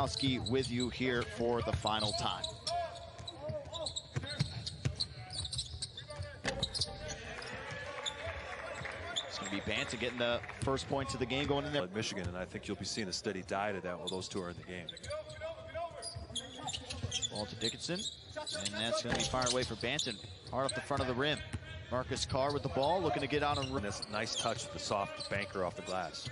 Witkowski with you here for the final time. It's going to be Banton getting the first points of the game going in there. Michigan, and I think you'll be seeing a steady diet of that while those two are in the game. Ball to Dickinson, and that's going to be fired away for Banton. Hard off the front of the rim. Marcus Carr with the ball, looking to get out on rim. That's a nice touch with the soft banker off the glass.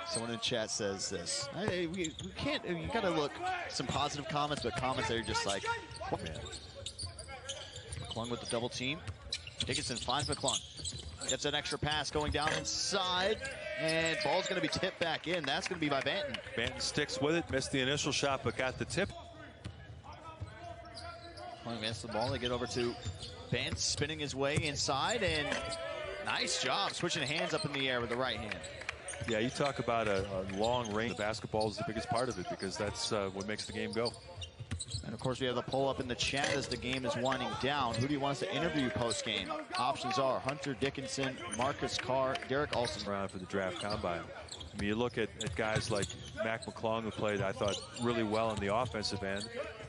Someone in chat says this. We can't, you got to look some positive comments, but comments that are just like, oh, man. McClung with the double team. Dickinson finds McClung. Gets an extra pass going down inside, and ball's going to be tipped back in. That's going to be by Banton. Banton sticks with it, missed the initial shot, but got the tip. McClung missed the ball. They get over to Banton, spinning his way inside, and nice job switching hands up in the air with the right hand. Yeah, you talk about a long range. The basketball is the biggest part of it because that's what makes the game go. And of course, we have the poll up in the chat as the game is winding down. Who do you want us to interview post-game? Options are Hunter Dickinson, Marcus Carr, Derek Olsen. Around for the draft combine. I mean, you look at guys like Mac McClung, who played, I thought, really well in the offensive end,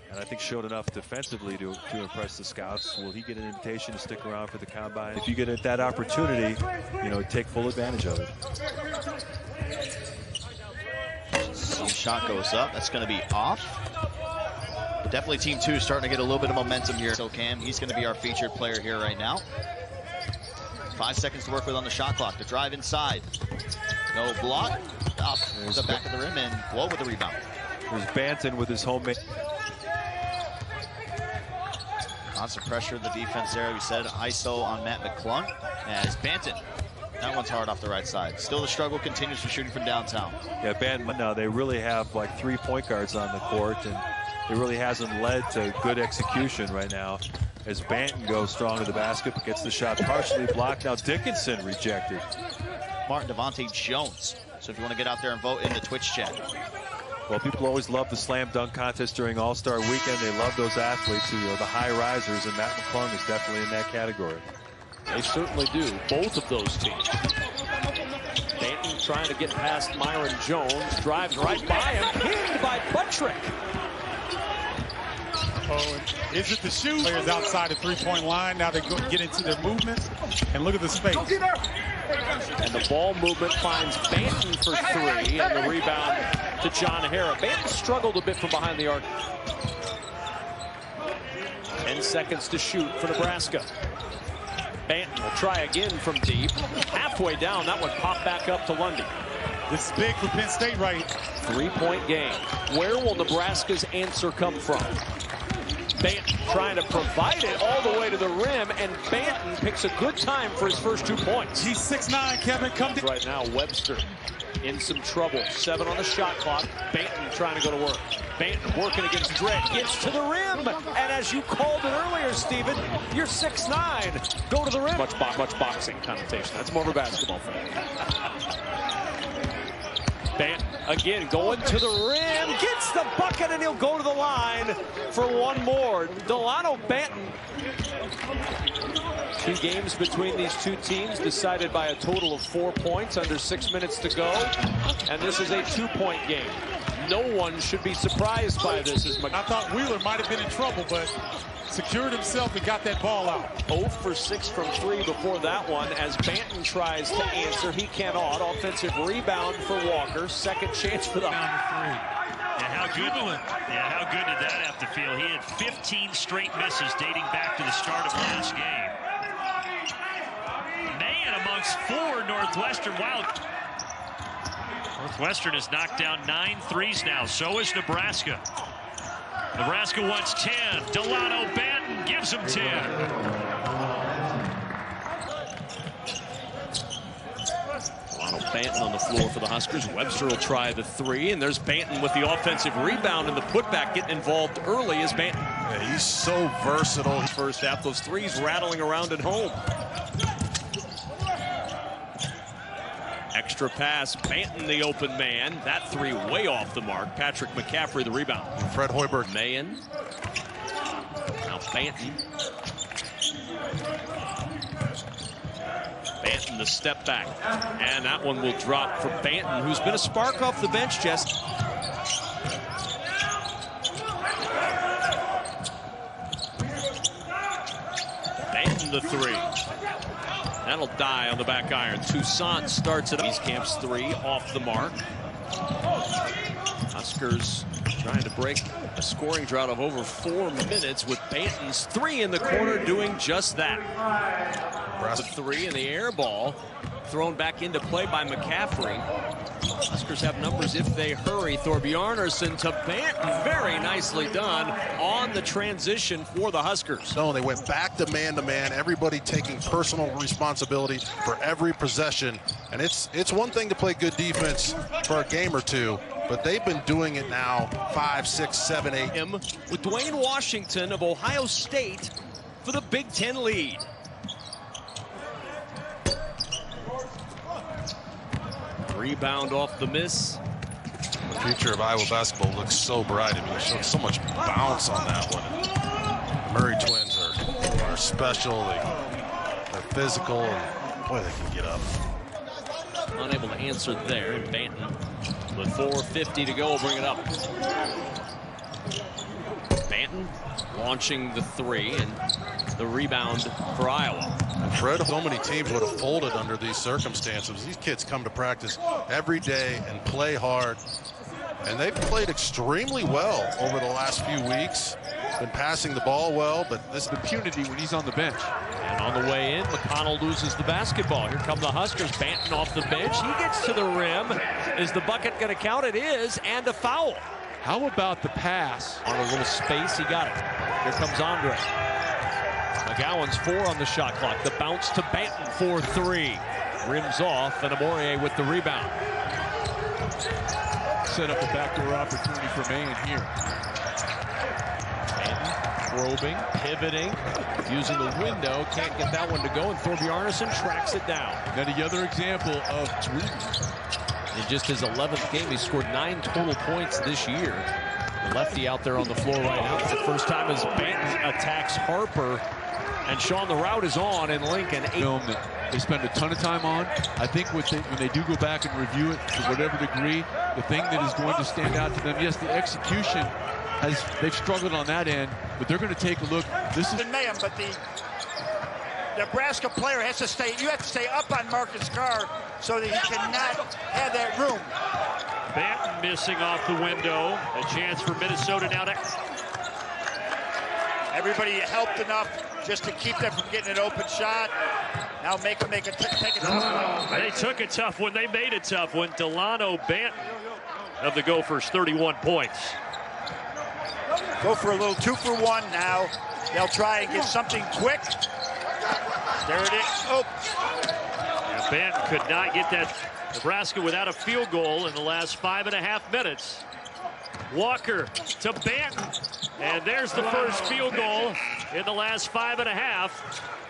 and I think showed enough defensively to impress the scouts. Will he get an invitation to stick around for the combine? If you get that opportunity, you know, take full advantage of it. Shot goes up. That's going to be off. Definitely Team 2 starting to get a little bit of momentum here. So Cam, he's going to be our featured player here right now. 5 seconds to work with on the shot clock. The drive inside. No block. Up the back of the rim and Blow with the rebound. There's Banton with his homemade. Constant pressure of the defense there. We said ISO on Matt McClung as Banton. That one's hard off the right side. Still the struggle continues for shooting from downtown. Yeah, Banton, now they really have like 3 point guards on the court, and it really hasn't led to good execution right now as Banton goes strong to the basket, but gets the shot partially blocked. Now Dickinson rejected. Martin Devontae Jones. So if you want to get out there and vote in the Twitch chat. Well, people always love the slam dunk contest during All-Star Weekend. They love those athletes who are the high risers, and Matt McClung is definitely in that category. They certainly do, both of those teams. Banton trying to get past Myron Jones, drives right by him, pinned by Buttrick. Oh, is it the shoot? Players outside the three-point line. Now they go get into their movements, and look at the space. And the ball movement finds Banton for 3, and the rebound to John Harra. Banton struggled a bit from behind the arc. 10 seconds to shoot for Nebraska. Banton will try again from deep. Halfway down, that one popped back up to Lundy. This is big for Penn State, right? 3-point game. Where will Nebraska's answer come from? Banton trying to provide it all the way to the rim, and Banton picks a good time for his first 2 points. He's 6'9", Kevin, come down. Right now, Webster in some trouble. 7 on the shot clock. Banton trying to go to work. Banton working against Dredd. Gets to the rim. And as you called it earlier, Steven, you're 6'9". Go to the rim. Much boxing connotation. That's more of a basketball fan. Banton again going to the rim. Gets the bucket, and he'll go to the line for one more. Dalano Banton. 2 games between these 2 teams decided by a total of 4 points under 6 minutes to go. And this is a 2-point game. No one should be surprised by this. I thought Wheeler might have been in trouble, but secured himself and got that ball out. 0 for 6 from 3 before that one as Banton tries to answer. He cannot. Offensive rebound for Walker. Second chance for the... Yeah, how good did that have to feel? He had 15 straight misses dating back to the start of last game. Mahan amongst 4 Northwestern Wild. Northwestern has knocked down 9 threes now. So is Nebraska. Nebraska wants 10. Dalano Banton gives him 10. Dalano Banton on the floor for the Huskers. Webster will try the 3, and there's Banton with the offensive rebound and the putback getting involved early as Banton. Yeah, he's so versatile. First half, those 3s rattling around at home. Extra pass, Banton the open man. That 3 way off the mark. Patrick McCaffrey the rebound. Fred Hoiberg. Mahan. Now Banton. Banton, the step back. And that one will drop for Banton, who's been a spark off the bench, Jess. Banton the three. That'll die on the back iron. Toussaint starts it. East Camp's three off the mark. Huskers trying to break a scoring drought of over 4 minutes with Banton's three in the corner doing just that. The three in the air ball thrown back into play by McCaffrey. Huskers have numbers if they hurry. Thorbjarnarson to Banton. Very nicely done on the transition for the Huskers. No, they went back to man-to-man, everybody taking personal responsibility for every possession. And it's one thing to play good defense for a game or two, but they've been doing it now 5, 6, 7, 8. With Dwayne Washington of Ohio State for the Big Ten lead. Rebound off the miss. The future of Iowa basketball looks so bright. I mean, it showed so much bounce on that one. The Murray twins are special. They're physical, and boy, they can get up. Unable to answer there, and Banton with 4:50 to go will bring it up. Banton launching the three, and the rebound for Iowa. And Fred, so many teams would have folded under these circumstances. These kids come to practice every day and play hard. And they've played extremely well over the last few weeks. Been passing the ball well, but this is impunity when he's on the bench. And on the way in, McConnell loses the basketball. Here come the Huskers. Banton off the bench. He gets to the rim. Is the bucket going to count? It is, and a foul. How about the pass? On a little space, he got it. Here comes Andre. McGowan's 4 on the shot clock. The bounce to Banton for 3. Rims off, and Amore with the rebound. Set up a backdoor opportunity for Mahan here. Banton probing, pivoting, using the window. Can't get that one to go, and Thorbjarnarson tracks it down. Now the other example of in just his 11th game, he scored 9 total points this year. The lefty out there on the floor right now. It's the first time as Banton attacks Harper. And Sean, the route is on in Lincoln. Film that they spend a ton of time on. I think when they do go back and review it to whatever degree, the thing that is going to stand out to them, yes, the execution they've struggled on that end, but they're going to take a look. This is mayhem, but the Nebraska player has to stay. You have to stay up on Marcus Carr so that he cannot have that room. Banton missing off the window. A chance for Minnesota now to. Everybody helped enough just to keep them from getting an open shot. Now take a tough one. They took a tough one. They made a tough one. Dalano Banton of the Gophers, 31 points. Go for a little 2-for-1 now. They'll try and get something quick. There it is. Oh. And Banton could not get that. Nebraska without a field goal in the last 5.5 minutes. Walker to Banton. And there's the first field goal in the last 5.5.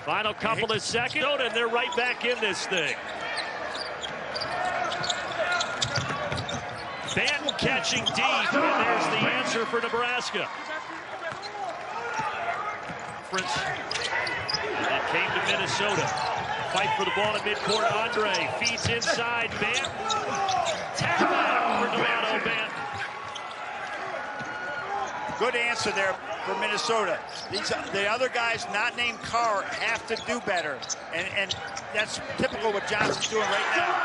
Final couple of seconds, and they're right back in this thing. Banton catching deep, and there's the answer for Nebraska. It came to Minnesota. Fight for the ball at midcourt. Andre feeds inside. Banton. Tap out for Dalano Banton. Good answer there for Minnesota. The other guys not named Carr have to do better. And that's typical what Johnson's doing right now.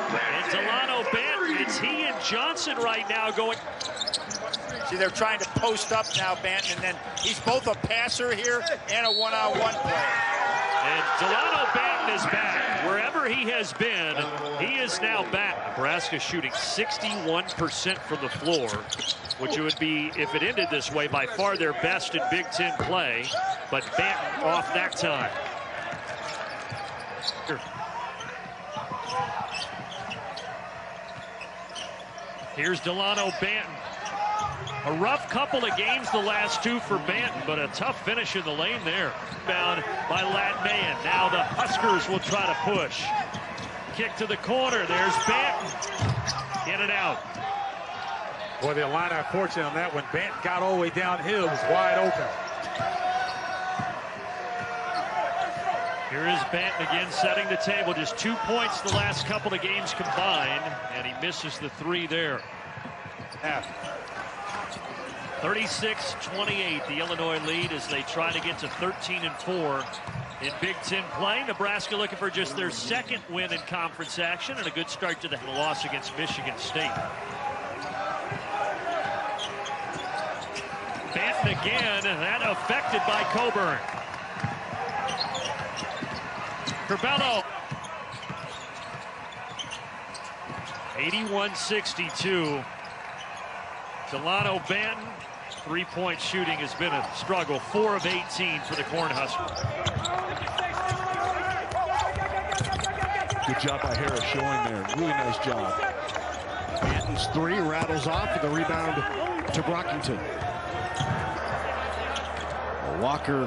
And Dalano Banton, it's he and Johnson right now going. See, they're trying to post up now, Banton, and then he's both a passer here and a one-on-one player. And Dalano Banton is back. Wherever he has been, he is now back. Nebraska shooting 61% from the floor, which would be, if it ended this way, by far their best in Big Ten play. But Banton off that time. Here's Dalano Banton. A rough couple of games the last 2 for Banton, but a tough finish in the lane there. Bound by Lat Mahan. Now the Huskers will try to push. Kick to the corner. There's Banton. In and out. Boy, the Illini fortunate on that one. Banton got all the way downhill. It was wide open. Here is Banton again setting the table. Just 2 points the last couple of games combined, and he misses the three there. 36-28, the Illinois lead as they try to get to 13-4 in Big Ten play. Nebraska looking for just their second win in conference action and a good start to the loss against Michigan State. Banton again, and that affected by Coburn. Curbelo. 81-62. Dalano Banton. Three-point shooting has been a struggle. 4 of 18 for the Cornhuskers. Good job by Harris showing there. Really nice job. Banton's three rattles off with the rebound to Brockington. Walker,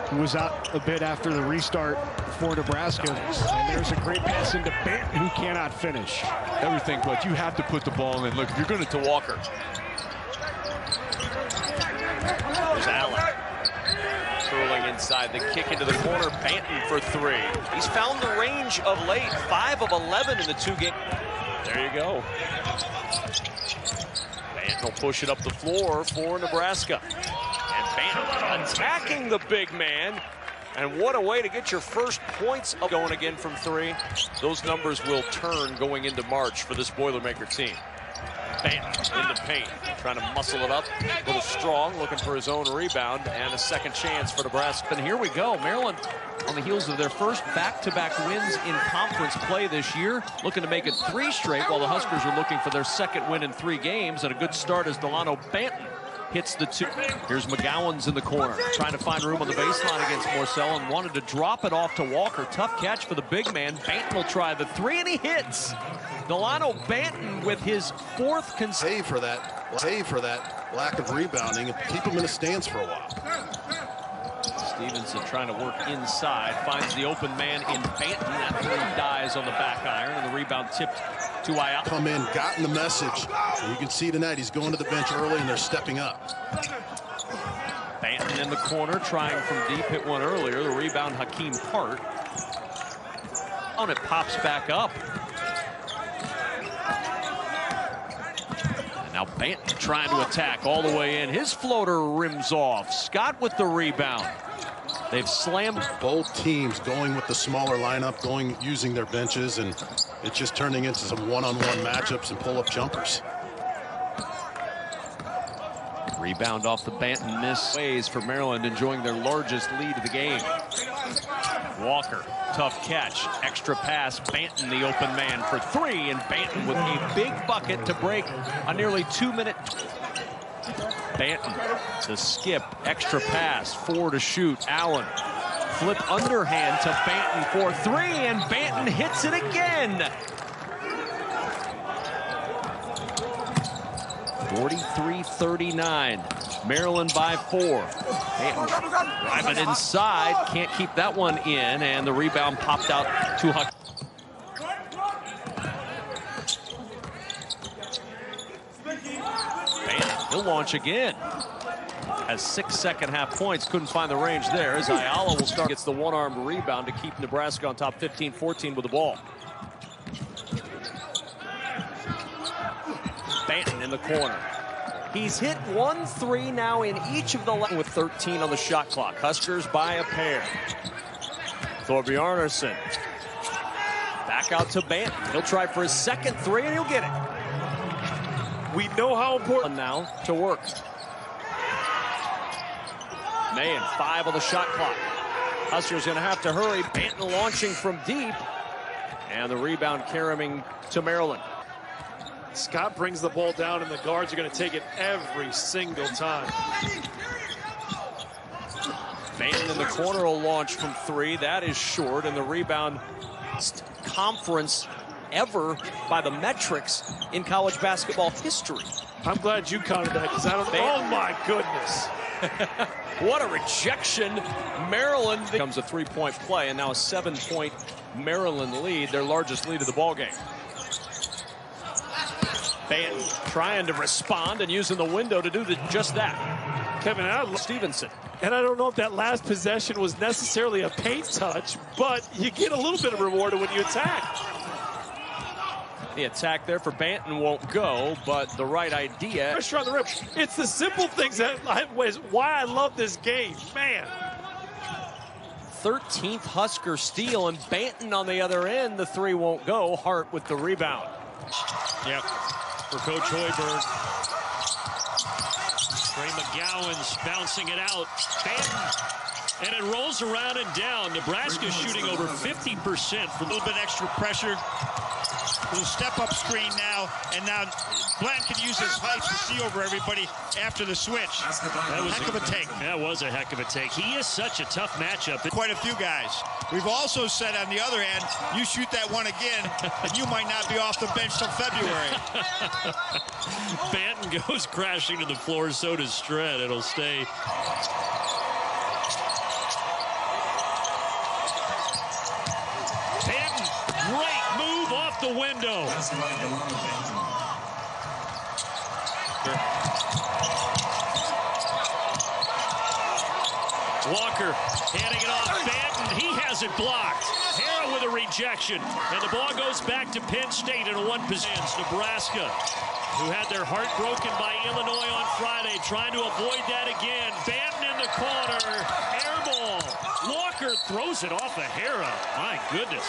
who was out a bit after the restart for Nebraska. And there's a great pass into Banton, who cannot finish. Everything, but you have to put the ball in. Look, if you're going to Walker. There's Allen. Curling inside, the kick into the corner. Banton for three. He's found the range of late. 5 of 11 in the 2 games. There you go. Banton will push it up the floor for Nebraska. And Banton attacking the big man. And what a way to get your first points up. Going again from 3. Those numbers will turn going into March for this Boilermaker team. Banton in the paint, trying to muscle it up. A little strong, looking for his own rebound, and a second chance for Nebraska. And here we go. Maryland on the heels of their first back-to-back wins in conference play this year, looking to make it 3 straight, while the Huskers are looking for their second win in 3 games. And a good start as Dalano Banton hits the 2. Here's McGowan's in the corner, trying to find room on the baseline against Morcell, and wanted to drop it off to Walker. Tough catch for the big man. Banton will try the 3, and he hits. Dalano Banton with his 4th save for that lack of rebounding and keep him in the stands for a while. Stevenson trying to work inside, finds the open man in Banton. That 3 dies on the back iron, and the rebound tipped to Ayala. Come in, gotten the message. And you can see tonight he's going to the bench early and they're stepping up. Banton in the corner, trying from deep, hit one earlier. The rebound, Hakeem Hart. And it pops back up. And now Banton trying to attack all the way in. His floater rims off. Scott with the rebound. They've slammed. Both teams going with the smaller lineup, using their benches, and it's just turning into some one-on-one matchups and pull-up jumpers. Rebound off the Banton miss. Ways for Maryland, enjoying their largest lead of the game. Walker, tough catch, extra pass. Banton, the open man for 3, and Banton with a big bucket to break a nearly 2-minute. Banton, the skip, extra pass, 4 to shoot. Allen, flip underhand to Banton for 3, and Banton hits it again. 43-39. Maryland by 4. Banton driving inside, can't keep that one in, and the rebound popped out to Huck. Banton, he'll launch again. Has 6 second-half points, couldn't find the range there, as Ayala will start. Gets the one-armed rebound to keep Nebraska on top 15-14 with the ball. Banton in the corner. He's hit 1 3 now in each of the with 13 on the shot clock. Huskers by a pair. Thorbjarnarson back out to Banton. He'll try for his second 3, and he'll get it. We know how important now to work. Mahan, 5 on the shot clock. Huskers going to have to hurry. Banton launching from deep, and the rebound carrying to Maryland. Scott brings the ball down, and the guards are going to take it every single time. Banton in the corner will launch from 3. That is short, and the rebound conference ever by the metrics in college basketball history. I'm glad you counted that, because I don't. Oh my goodness! What a rejection! Maryland becomes a 3-point play, and now a 7-point Maryland lead, their largest lead of the ball game. Banton trying to respond and using the window to do just that. Kevin Adler. Stevenson And I don't know if that last possession was necessarily a paint touch, but you get a little bit of reward when you attack. The attack there for Banton won't go, but the right idea. Pressure on the rim. It's the simple things that is why I love this game, man. 13th Husker steal, and Banton on the other end. The three won't go. Hart with the rebound. Yep, for Coach Hoiberg. Trey McGowan's bouncing it out. Banton, and it rolls around and down. Nebraska shooting over 50% from a little bit extra pressure. Little step-up screen now, and now Blanton can use his height to see over everybody after the switch. That was a heck of a take. That was a heck of a take. He is such a tough matchup. Quite a few guys. We've also said on the other hand, you shoot that one again, and you might not be off the bench till February. Banton goes crashing to the floor, so does Stred. It'll stay. Banton, great move off the window. Walker handing it off. Banton, he has it blocked. Hara with a rejection. And the ball goes back to Penn State in a one position. Nebraska, who had their heart broken by Illinois on Friday, trying to avoid that again. Banton in the corner. Air ball. Walker throws it off of Hara. My goodness.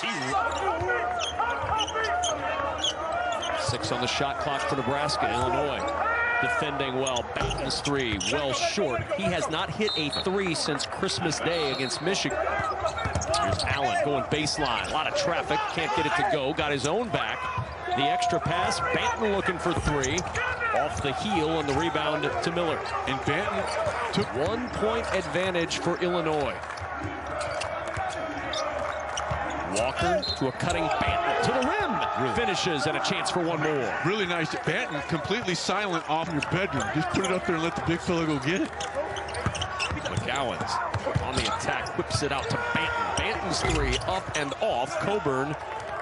6 on the shot clock for Nebraska. Illinois defending well. Banton's three well short. He has not hit a three since Christmas Day against Michigan. Here's Allen going baseline. A lot of traffic. Can't get it to go. Got his own back. The extra pass. Banton looking for three. Off the heel, and the rebound to Miller. And Banton took 1 point advantage for Illinois. Walker to a cutting Banton to the rim. Really finishes, and a chance for one more. Really nice. Banton completely silent off your bedroom. Just put it up there and let the big fella go get it. McGowan's on the attack, whips it out to Banton. Banton's three up and off. Coburn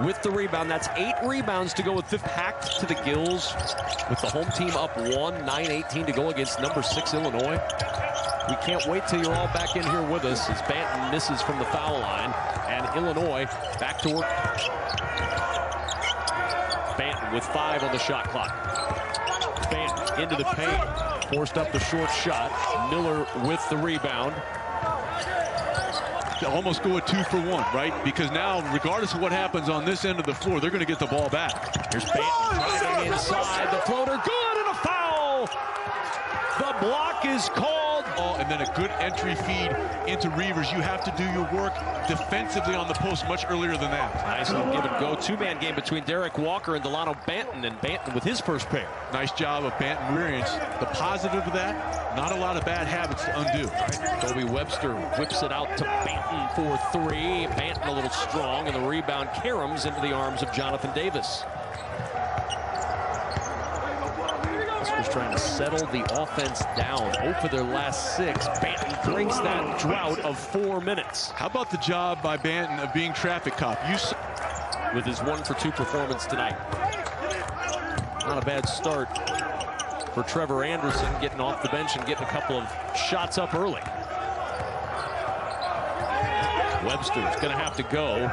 with the rebound. That's 8 rebounds to go with fifth. Hacked to the gills with the home team up 1, 9:18 to go against number 6 Illinois. We can't wait till you're all back in here with us as Banton misses from the foul line, and Illinois back to work. Banton with 5 on the shot clock. Banton into the paint, forced up the short shot. Miller with the rebound. To almost go a 2-for-1, right? Because now, regardless of what happens on this end of the floor, they're going to get the ball back. Here's Banton driving inside. The floater good, and a foul. The block is called. And then a good entry feed into Reavers. You have to do your work defensively on the post much earlier than that. Nice little give and go. Two-man game between Derek Walker and Dalano Banton, and Banton with his first pair. Nice job of Banton experience. The positive of that, not a lot of bad habits to undo. Right? Toby Webster whips it out to Banton for 3. Banton a little strong, and the rebound caroms into the arms of Jonathan Davis. Huskers trying to settle the offense down. 0 for their last 6. Banton breaks that drought of 4 minutes. How about the job by Banton of being traffic cop? With his 1 for 2 performance tonight. Not a bad start for Trevor Anderson, getting off the bench and getting a couple of shots up early. Webster's going to have to go.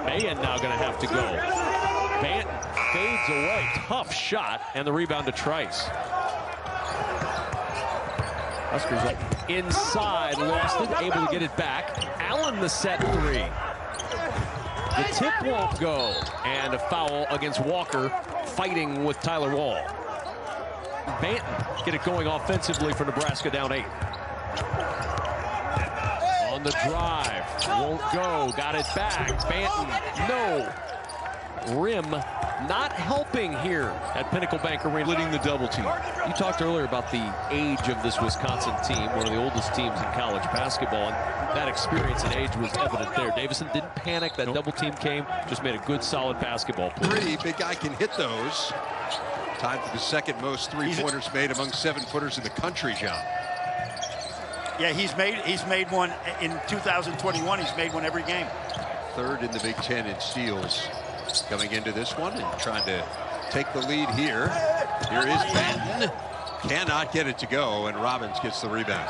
Mayen now going to have to go. Banton fades away. Tough shot, and the rebound to Trice. Huskers inside, lost it, able to get it back. Allen the set 3. The tip won't go, and a foul against Walker, fighting with Tyler Wall. Banton get it going offensively for Nebraska, down 8. On the drive, won't go, got it back. Banton, no. Rim not helping here at Pinnacle Bank Arena. Splitting the double team. You talked earlier about the age of this Wisconsin team, one of the oldest teams in college basketball, and that experience and age was evident there. Davison didn't panic. That double team came, just made a good, solid basketball play. 3, big guy can hit those. Time for the second most three-pointers made among 7-footers in the country, John. Yeah, he's made one in 2021. He's made one every game. 3rd in the Big Ten in steals. Coming into this one and trying to take the lead here. Here is Banton. Cannot get it to go, and Robbins gets the rebound.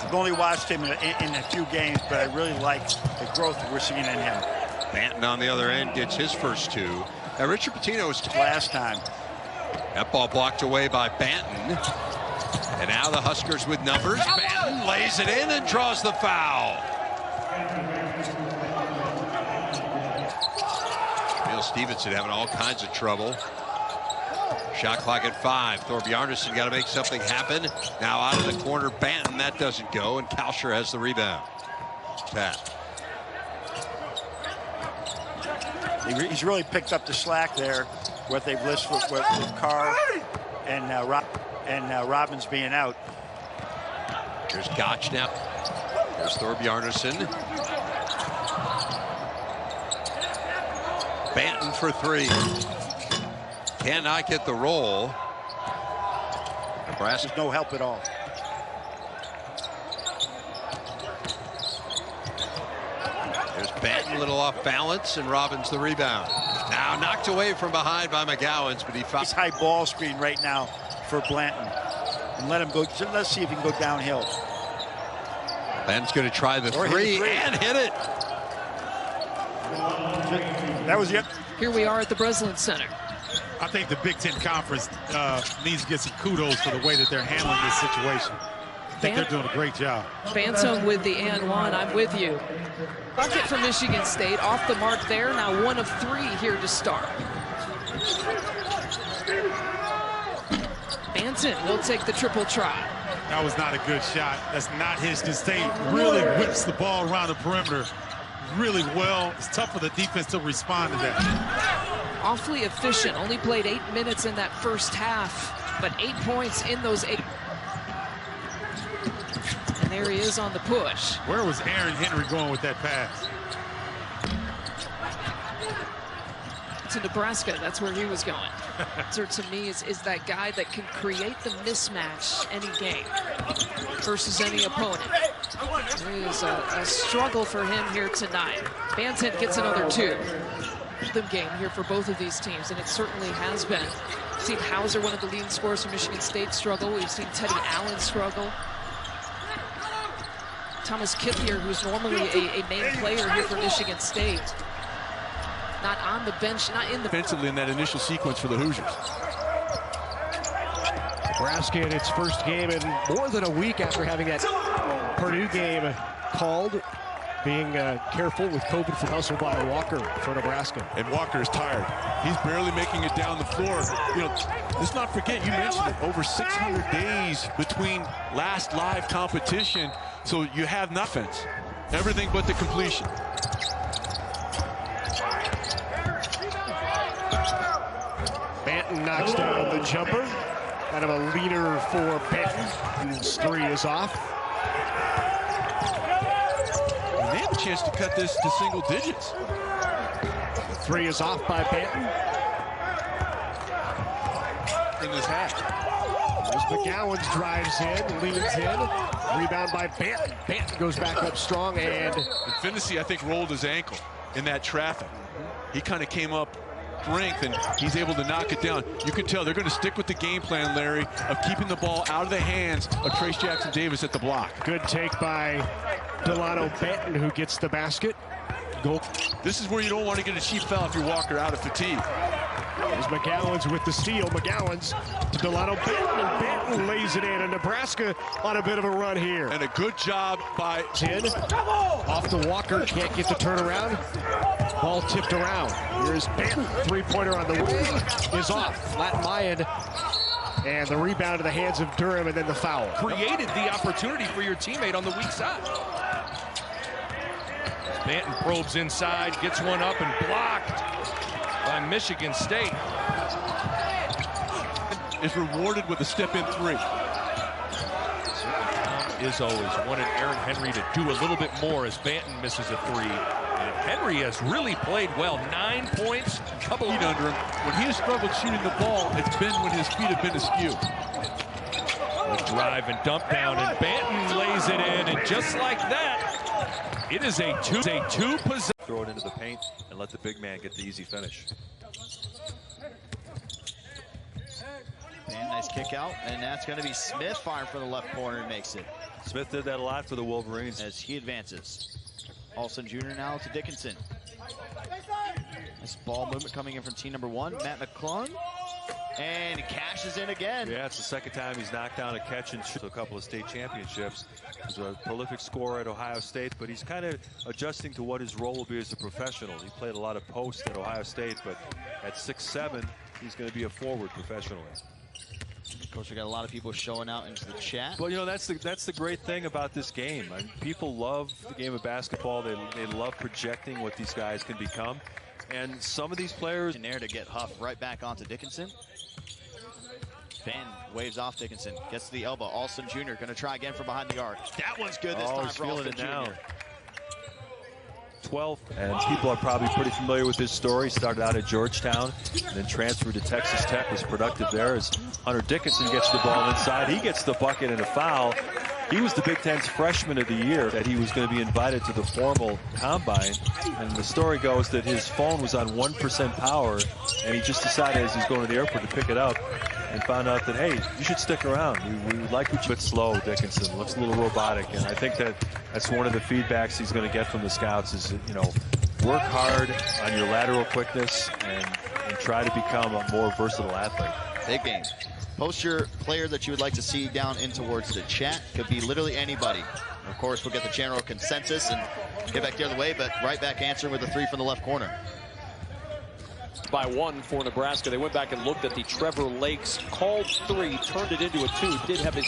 I've only watched him in a few games, but I really like the growth that we're seeing in him. Banton on the other end gets his first two. Now Richard Pitino was last time. That ball blocked away by Banton. And now the Huskers with numbers. Banton lays it in and draws the foul. Bill Stevenson having all kinds of trouble. Shot clock at 5. Thorbjarnarson got to make something happen. Now out of the corner, Banton. That doesn't go, and Kalscher has the rebound. Pat. He's really picked up the slack there, what they've listed with Carr and Robbins being out. Here's Gotch now. There's Thorbjarnarson. Banton for 3. Cannot get the roll. Nebraska. There's no help at all. There's Banton a little off balance, and Robbins the rebound. Now knocked away from behind by McGowans, but he found nice high ball screen right now for Blanton. And let him go. Let's see if he can go downhill. Banton's going to try the three and hit it. That was it. Here we are at the Breslin Center. I think the Big Ten Conference needs to get some kudos for the way that they're handling this situation. I think they're doing a great job. Banton with the and one. I'm with you. Bucket for Michigan State. Off the mark there. Now 1 of 3 here to start. Banton will take the triple try. That was not a good shot. That's not Michigan State. Really whips the ball around the perimeter really well. It's tough for the defense to respond to that. Awfully efficient. Only played 8 minutes in that first half, but 8 points in those 8. And there he is on the push. Where was Aaron Henry going with that pass? To Nebraska, that's where he was going. So to me, is that guy that can create the mismatch any game versus any opponent. It is a struggle for him here tonight. Banton gets another 2. The game here for both of these teams, and it certainly has been. We've seen Hauser, one of the leading scorers for Michigan State, struggle. We've seen Teddy Allen struggle. Thomas Kithier, who's normally a main player here for Michigan State, not on the bench, not in the defensively in that initial sequence for the Hoosiers. Nebraska in its first game in more than a week after having that Purdue game called, being careful with COVID for hustle by Walker for Nebraska. And Walker is tired. He's barely making it down the floor. You know, let's not forget, you mentioned it, over 600 days between last live competition, so you have nothing. Everything but the completion. Banton knocks down the jumper. Kind of a leader for Banton. His 3 is off. They have a chance to cut this to single digits. 3 is off by Banton. In his hat. As McGowans drives in, leans in. Rebound by Banton. Banton goes back up strong, and Finney, I think, rolled his ankle in that traffic. He kind of came up strength, and he's able to knock it down. You can tell they're going to stick with the game plan, Larry, of keeping the ball out of the hands of Trace Jackson-Davis at the block. Good take by Dalano Banton, who gets the basket. Goal. This is where you don't want to get a cheap foul if you're Walker out of fatigue. There's McGowans with the steal. McGowans to Dalano Banton, and Banton lays it in. And Nebraska on a bit of a run here. And a good job by Tin. Off to Walker, can't get the turnaround. Ball tipped around. Here's Banton. 3-pointer on the wing is off. Latin Mayan. And the rebound to the hands of Durham, and then the foul. Created the opportunity for your teammate on the weak side. Banton probes inside, gets one up and blocked by Michigan State. Is rewarded with a step-in 3. Is always wanted Aaron Henry to do a little bit more as Banton misses a 3. And Henry has really played well. 9 points, couple feet under him. When he has struggled shooting the ball, it's been when his feet have been askew. A drive and dump down, and Banton lays it in, and just like that, it is a two possession. Throw it into the paint and let the big man get the easy finish. And nice kick out, and that's going to be Smith firing from the left corner and makes it. Smith did that a lot for the Wolverines. As he advances. Alston Jr. now to Dickinson. Nice ball movement coming in from team number 1, Matt McClung. And he cashes in again. Yeah, it's the second time he's knocked down a catch and shoot a couple of state championships. He's a prolific scorer at Ohio State, but he's kind of adjusting to what his role will be as a professional. He played a lot of post at Ohio State, but at 6'7", he's going to be a forward professionally. Coach, we got a lot of people showing out into the chat. Well, you know, that's the great thing about this game. I mean, people love the game of basketball. They love projecting what these guys can become. And some of these players in there to get Huff right back onto Dickinson. Ben waves off Dickinson, gets to the elbow. Alston Jr. going to try again from behind the arc. That one's good this time for Alston Jr. 12, and people are probably pretty familiar with his story. Started out at Georgetown, and then transferred to Texas Tech, was productive there as Hunter Dickinson gets the ball inside. He gets the bucket and a foul. He was the Big Ten's freshman of the year that he was going to be invited to the formal combine. And the story goes that his phone was on 1% power, and he just decided as he's going to the airport to pick it up and found out that, hey, you should stick around. We would like you a bit slow, Dickinson. Looks a little robotic. And I think that's one of the feedbacks he's going to get from the scouts is, you know, work hard on your lateral quickness and try to become a more versatile athlete. Big game. Post your player that you would like to see down in towards the chat. Could be literally anybody. Of course, we'll get the general consensus and get back the other way, but right back answer with a 3 from the left corner. By 1 for Nebraska. They went back and looked at the Trevor Lakes called 3, turned it into a 2. Did have his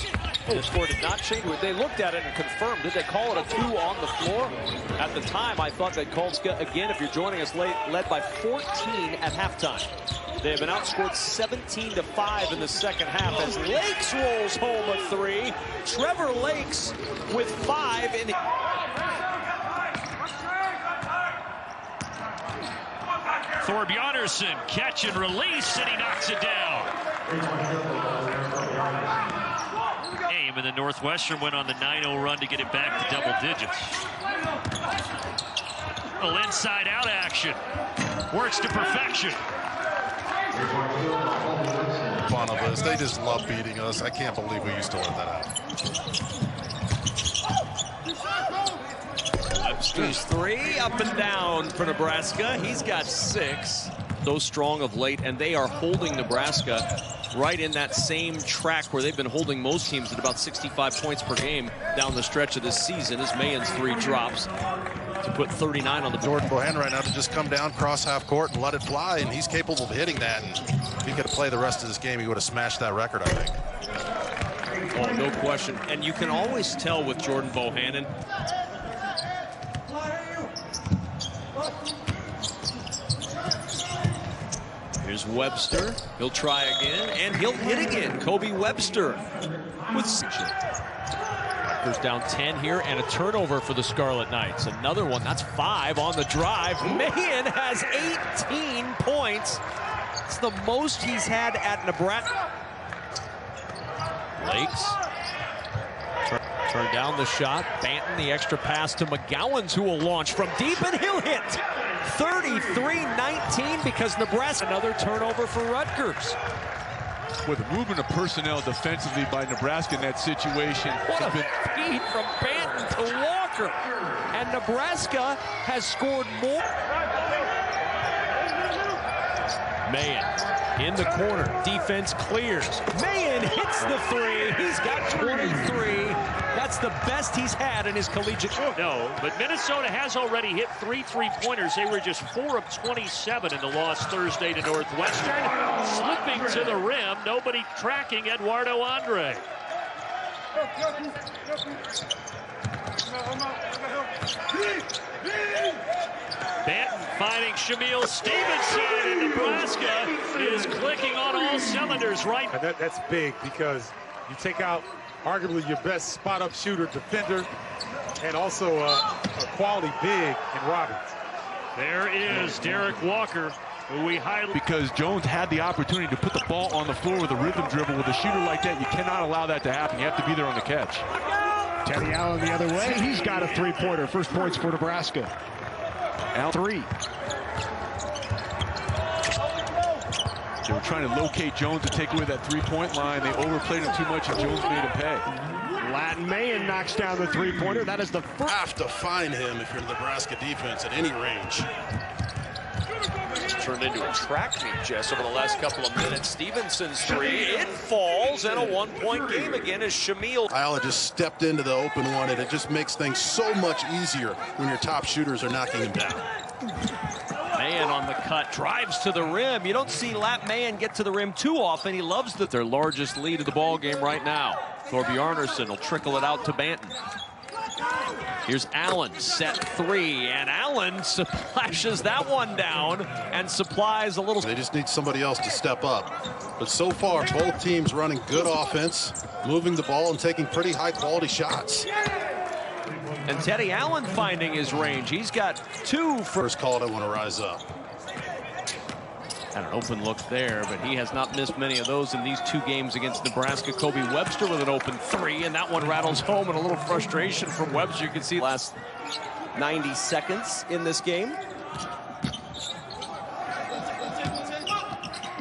score did not change. They looked at it and confirmed. Did they call it a 2 on the floor? At the time, I thought they called, again, if you're joining us late, led by 14 at halftime. They have been outscored 17-5 in the second half as Lakes rolls home a 3. Trevor Lakes with 5 in the... Thorbjarnarson, catch and release, and he knocks it down. Game, and the Northwestern went on the 9-0 run to get it back to double digits. Little inside-out action. Works to perfection. Fun of us. They just love beating us. I can't believe we used to let that out. Webster's 3 up and down for Nebraska. He's got 6. So strong of late, and they are holding Nebraska right in that same track where they've been holding most teams at about 65 points per game down the stretch of this season as Mayen's 3 drops to put 39 on the board. Jordan Bohannon right now to just come down cross half court and let it fly, and he's capable of hitting that. And if he could have played the rest of this game, he would have smashed that record, I think. Oh, no question. And you can always tell with Jordan Bohannon. Here's Webster. He'll try again, and he'll hit again. Kobe Webster with 6. Rutgers down 10 here, and a turnover for the Scarlet Knights. Another one. That's 5 on the drive. Mayen has 18 points. It's the most he's had at Nebraska. Lakes. Turn down the shot. Banton, the extra pass to McGowans, who will launch from deep, and he'll hit. 33-19 because Nebraska. Another turnover for Rutgers. With the movement of personnel defensively by Nebraska in that situation. What a feed from Banton to Walker. And Nebraska has scored more. Mayen in the corner. Defense clears. Mayen hits the 3. He's got 23. That's the best he's had in his collegiate. No, but Minnesota has already hit 3 3-pointers. They were just 4 of 27 in the loss Thursday to Northwestern. Slipping to the rim. Nobody tracking Eduardo Andre. Banton finding Shamil Stevenson, and Nebraska is clicking on all cylinders right. And that's big because you take out arguably your best spot-up shooter, defender, and also a quality big in Robbins. There is Derek Walker, who we highlight. Because Jones had the opportunity to put the ball on the floor with a rhythm dribble. With a shooter like that, you cannot allow that to happen. You have to be there on the catch. Teddy Allen the other way. He's got a 3-pointer. First points for Nebraska. Al 3. They were trying to locate Jones to take away that 3-point line. They overplayed him too much, and Jones made him pay. Latin Mayan knocks down the three-pointer. That is the first. Have to find him if you're the Nebraska defense at any range. It's turned into a track meet, Jess, over the last couple of minutes. Stevenson's three, it falls, and a one-point game again as Shamil. Ayala just stepped into the open one, and it just makes things so much easier when your top shooters are knocking him down. Mayan on the cut, drives to the rim. You don't see Lat Mayan get to the rim too often. He loves that their largest lead of the ball game right now. Thorbjarnarson will trickle it out to Banton. Here's Allen, set three, and Allen splashes that one down and supplies a little. They just need somebody else to step up. But so far, both teams running good offense, moving the ball and taking pretty high-quality shots. And Teddy Allen finding his range. He's got two. First call, I want to rise up. Had an open look there, but he has not missed many of those in these two games against Nebraska. Kobe Webster with an open three, and that one rattles home, and a little frustration from Webster. You can see last 90 seconds in this game.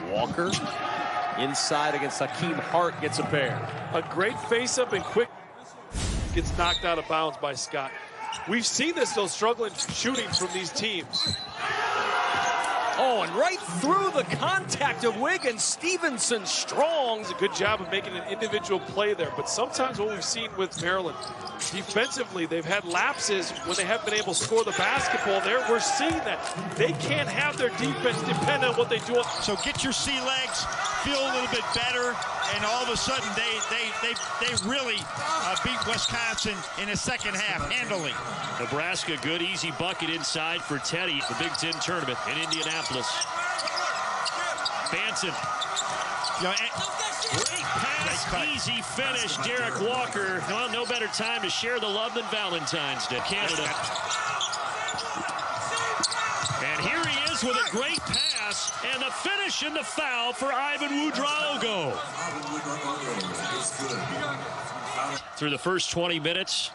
Walker inside against Hakeem Hart gets a pair. A great face-up and quick gets knocked out of bounds by Scott. We've seen this, though, struggling shooting from these teams. Oh, and right through the contact of Wiggins, Stevenson strong. It's a good job of making an individual play there, but sometimes what we've seen with Maryland, defensively, they've had lapses when they haven't been able to score the basketball there. We're seeing that. They can't have their defense depend on what they do. So get your sea legs, feel a little bit better, and all of a sudden they really beat Wisconsin in the second half handily. Nebraska, good easy bucket inside for Teddy. The Big Ten tournament in Indianapolis. Banton. Great pass, easy finish. Derek Walker. Well, no better time to share the love than Valentine's Day. Canada. And here he is with a great pass and the finish and the foul for Ivan Wudraogo. Through the first 20 minutes,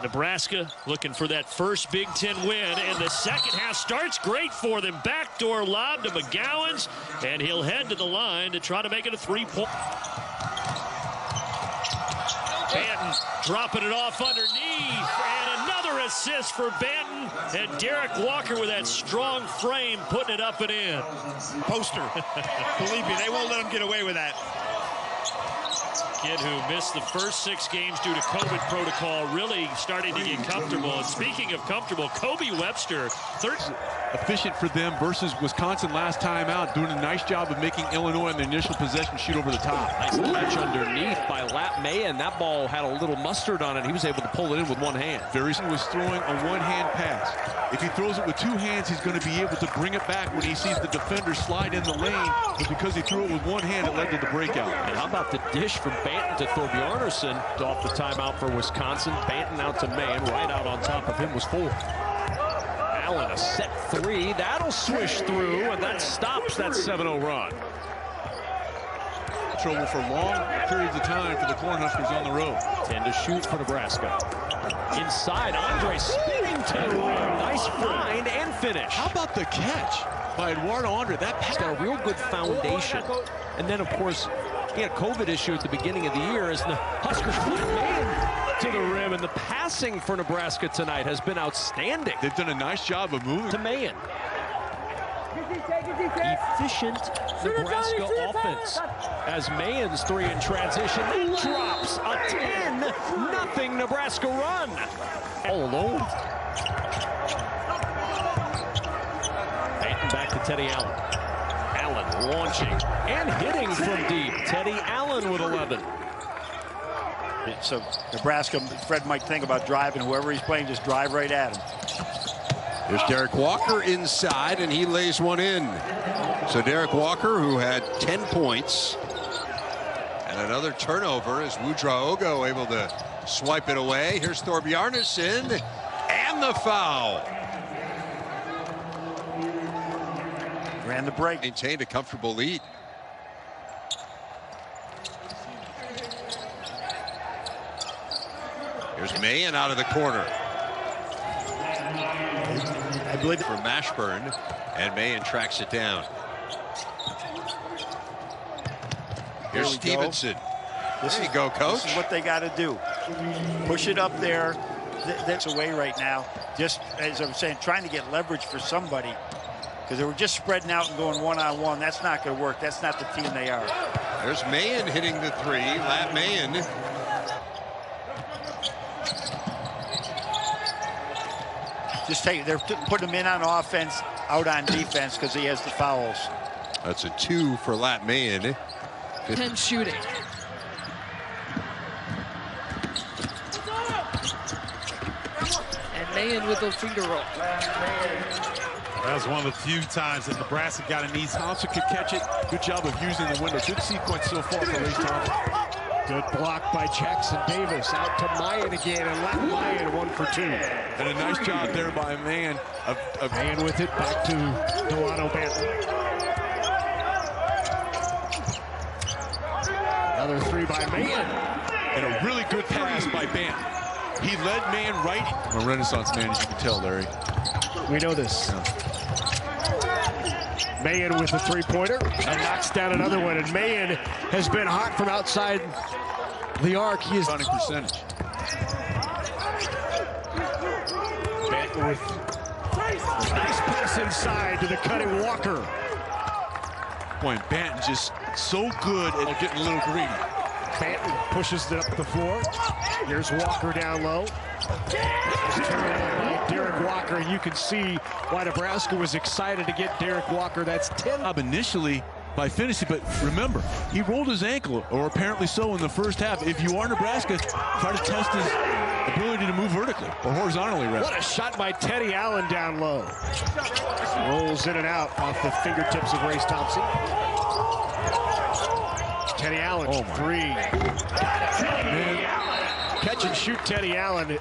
Nebraska looking for that first Big Ten win, and the second half starts great for them. Backdoor lob to McGowens, and he'll head to the line to try to make it a three-point. Banton dropping it off underneath, and another assist for Banton, and Derek Walker with that strong frame putting it up and in. Poster. Believe me, they won't let him get away with that. Kid who missed the first 6 games due to COVID protocol, really starting to get comfortable. And speaking of comfortable, Kobe Webster, efficient for them versus Wisconsin last time out, doing a nice job of making Illinois in the initial possession shoot over the top. Nice catch underneath by Lat Mayan. That ball had a little mustard on it. He was able to pull it in with one hand. Verison was throwing a one-hand pass. If he throws it with two hands, he's going to be able to bring it back when he sees the defender slide in the lane. But because he threw it with one hand, it led to the breakout. And how about the dish from Banton to Thorbjarnarson off the timeout for Wisconsin. Banton out to Mayan. Right out on top of him was 4. Allen, a set three. That'll swish through, and that stops that 7-0 run. Trouble for long periods of time for the Cornhuskers on the road. 10 to shoot for Nebraska. Inside, Andre spinning to the rim. Nice find and finish. How about the catch by Eduardo Andre? That pass got a real good foundation. And then, of course, he had a COVID issue at the beginning of the year as the Huskers put Mayan to the rim, and the passing for Nebraska tonight has been outstanding. They've done a nice job of moving to Mayan. Efficient Nebraska offense as Mayan's three in transition drops a 10-0 Nebraska run. All alone. Banton back to Teddy Allen. Allen launching and hitting from deep. Teddy Allen with 11. So Nebraska, Fred might think about driving. Whoever he's playing, just drive right at him. There's Derek Walker inside, and he lays one in. So Derek Walker, who had 10 points, and another turnover as Wudraogo able to swipe it away. Here's Thorbjarnarson, and the foul. Ran the break. Maintained a comfortable lead. Here's Mayan out of the corner. I believe from Mashburn, and Mayan tracks it down. Here's Stevenson. This There you go, Coach. This is what they got to do. Push it up there. That's away right now. Just, as I'm saying, trying to get leverage for somebody. Because they were just spreading out and going one-on-one. That's not going to work. That's not the team they are. There's Mayen hitting the three. Lat Mayen. Just they're putting him in on offense, out on defense because he has the fouls. That's a 2 for Lat Mayen. 10 shooting. And Mayen with the finger roll. That was one of the few times that Nebraska got an easy. Thompson could catch it. Good job of using the window. Good sequence so far for Ray Thompson. Good block by Jackson Davis. Out to Mayen again, and let Mayen 1 for 2. And a nice job there by Mayen of Mayen with it back to Dalano Banton. Another 3 by Mayen. And a really good pass by Banton. He led Mayen right. I'm a Renaissance man, as you can tell, Larry. We know this. Mayen with the 3-pointer and knocks down another one. And Mayen has been hot from outside the arc. He is running percentage. Banton with a nice pass inside to the cutting Walker. Boy, and Banton just so good at getting a little greedy. Banton pushes it up the floor. Here's Walker down low. Derek Walker, and you can see why Nebraska was excited to get Derek Walker. That's 10. Initially by finishing, but remember, he rolled his ankle, or apparently so, in the first half. If you are Nebraska, try to test his ability to move vertically, or horizontally, rather. What a shot by Teddy Allen down low. Rolls in and out off the fingertips of Ray Thompson. Teddy Allen, 3. Man. Catch and shoot Teddy Allen, and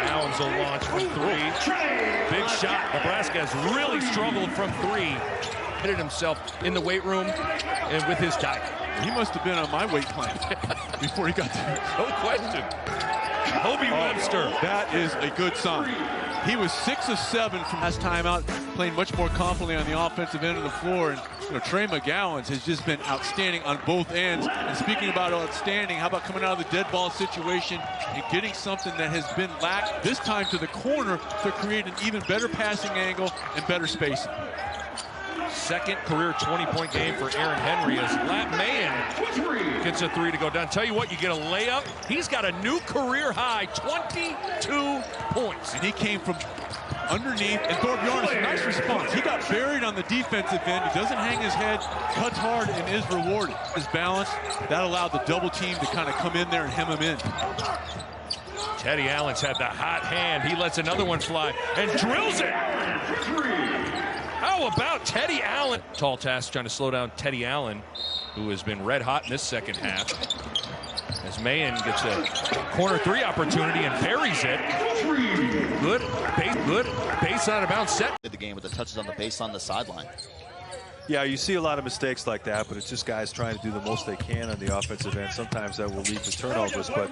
Allen's a launch from 3. Big shot. Nebraska has really struggled from 3. Hit himself in the weight room and with his diet. He must have been on my weight plan before he got there. No question. Hobie Webster. That is a good sign. He was 6 of 7 from last time out, playing much more confidently on the offensive end of the floor. And Trey McGowan's has just been outstanding on both ends. And speaking about outstanding, how about coming out of the dead ball situation and getting something that has been lacked, this time to the corner, to create an even better passing angle and better spacing. Second career 20-point game for Aaron Henry as Lat Mayen gets a 3 to go down. Tell you what, you get a layup. He's got a new career high, 22 points. And he came from underneath, and Thorbjorn, nice response. He got buried on the defensive end. He doesn't hang his head, cuts hard, and is rewarded. His balance, that allowed the double team to kind of come in there and hem him in. Teddy Allen's had the hot hand. He lets another one fly and drills it. How about Teddy Allen? Tall task trying to slow down Teddy Allen, who has been red hot in this second half. As Mayen gets a corner 3 opportunity and buries it. Good base out of bounds set. The game with the touches on the baseline, on the sideline. Yeah, you see a lot of mistakes like that, but it's just guys trying to do the most they can on the offensive end. Sometimes that will lead to turnovers, but,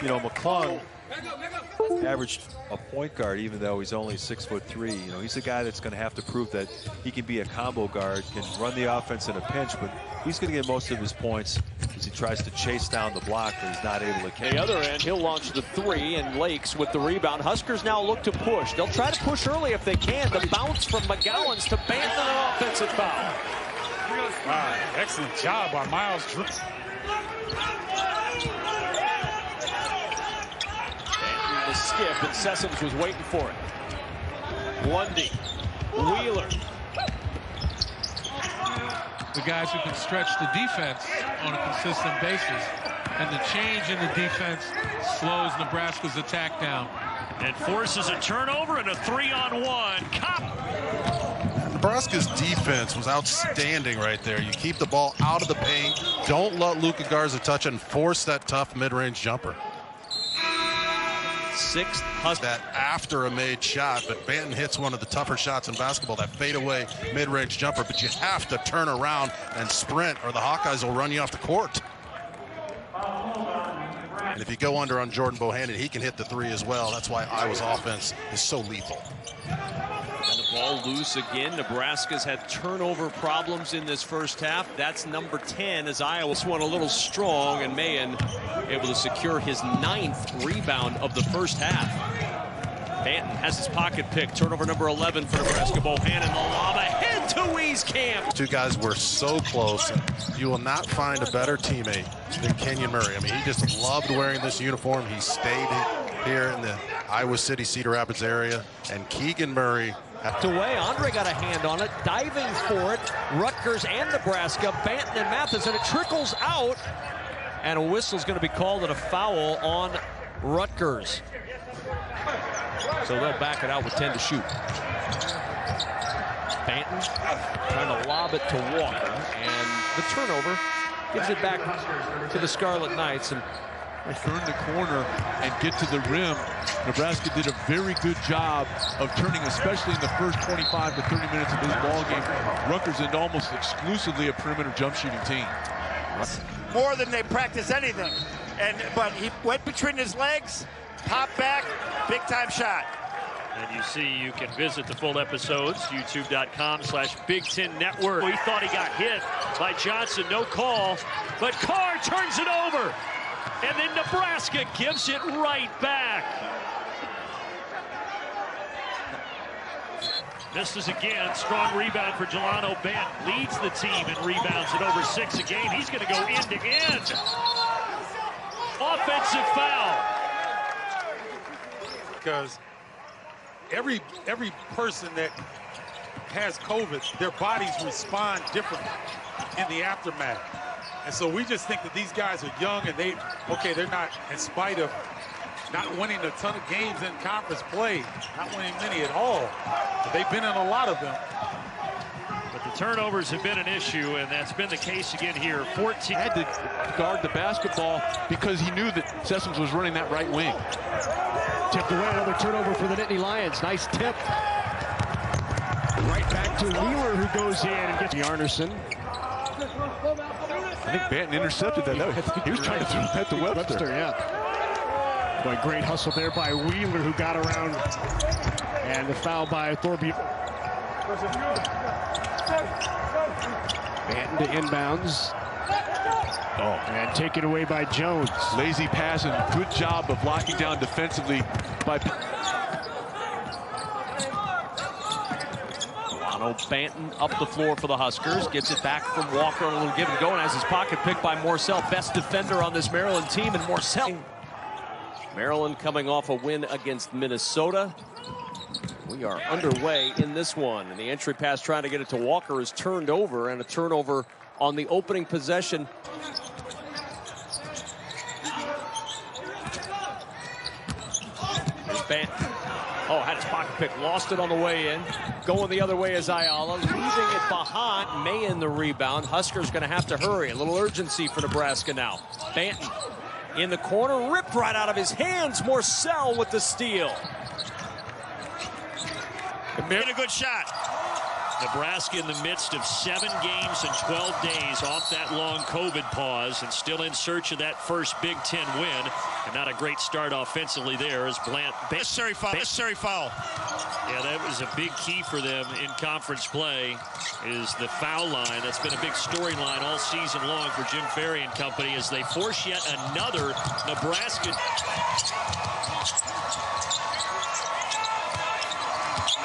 McClung averaged a point guard, even though he's only 6'3". He's a guy that's going to have to prove that he can be a combo guard, can run the offense in a pinch, but he's going to get most of his points as he tries to chase down the block, but he's not able to catch. The other end, he'll launch the 3, and Lakes with the rebound. Huskers now look to push. They'll try to push early if they can. The bounce from McGowan's to Banton, an offensive foul. Wow, excellent job by Miles. The skip, and Sessoms was waiting for it. Lundy, Wheeler. The guys who can stretch the defense on a consistent basis. And the change in the defense slows Nebraska's attack down. And forces a turnover and a 3-on-1. Nebraska's defense was outstanding right there. You keep the ball out of the paint. Don't let Luka Garza touch and force that tough mid-range jumper. 6th that after a made shot, but Banton hits one of the tougher shots in basketball, that fadeaway mid-range jumper, but you have to turn around and sprint or the Hawkeyes will run you off the court. And if you go under on Jordan Bohannon, he can hit the 3 as well. That's why Iowa's offense is so lethal. And the Ball loose again. Nebraska's had turnover problems in this first half. That's number 10 as Iowa's won a little strong, and Mayen able to secure his 9th rebound of the first half. Banton has his pocket pick. Turnover number 11 for Nebraska. Bohannon, the lob ahead to Wieskamp. Two guys were so close. You will not find a better teammate than Kenyon Murray. I mean, he just loved wearing this uniform. He stayed here in the Iowa City, Cedar Rapids area. And Keegan Murray. Away. Andre got a hand on it, diving for it. Rutgers and Nebraska, Banton and Mathis, and it trickles out. And a whistle's going to be called and a foul on Rutgers. So they'll back it out with 10 to shoot. Banton trying to lob it to Walker, and the turnover gives it back to the Scarlet Knights. And they turn the corner and get to the rim. Nebraska did a very good job of turning, especially in the first 25 to 30 minutes of this ball game. Rutgers is almost exclusively a perimeter jump shooting team. More than they practice anything. But he went between his legs, popped back, big time shot. And you see, you can visit the full episodes, youtube.com/Big Ten Network. He thought he got hit by Johnson, no call, but Carr turns it over. And then Nebraska gives it right back. Misses again. Strong rebound for Dalano. Banton leads the team in rebounds at over 6 a game. He's going to go end to end. Offensive foul. Because every person that has COVID, their bodies respond differently in the aftermath. And so we just think that these guys are young and they're not, in spite of not winning a ton of games in conference play, not winning many at all, but they've been in a lot of them. But the turnovers have been an issue, and that's been the case again here. 14. Had to guard the basketball because he knew that Sessoms was running that right wing. Tipped away, another turnover for the Nittany Lions. Nice tip. Right back to Wheeler, who goes in and gets Arneson. I think Banton intercepted that. He was trying to throw that to Webster. Yeah. Boy, great hustle there by Wheeler, who got around. And the foul by Thorpe. Banton to inbounds. And taken away by Jones. Lazy pass and good job of locking down defensively by Banton up the floor for the Huskers. Gets it back from Walker on a little give and go, and has his pocket picked by Morsell. Best defender on this Maryland team, and Morsell. Maryland coming off a win against Minnesota. We are underway in this one, and the entry pass trying to get it to Walker is turned over, and a turnover on the opening possession. There's Banton. Oh, had his pocket pick, lost it on the way in. Going the other way is Ayala, leaving it behind. Mayen the rebound. Huskers going to have to hurry. A little urgency for Nebraska now. Banton in the corner, ripped right out of his hands. Morsell with the steal. Made a good shot. Nebraska in the midst of 7 games and 12 days off that long COVID pause and still in search of that first Big Ten win. And not a great start offensively there as Blant. Necessary foul. Yeah, that was a big key for them in conference play is the foul line. That's been a big storyline all season long for Jim Ferry and company as they force yet another Nebraska.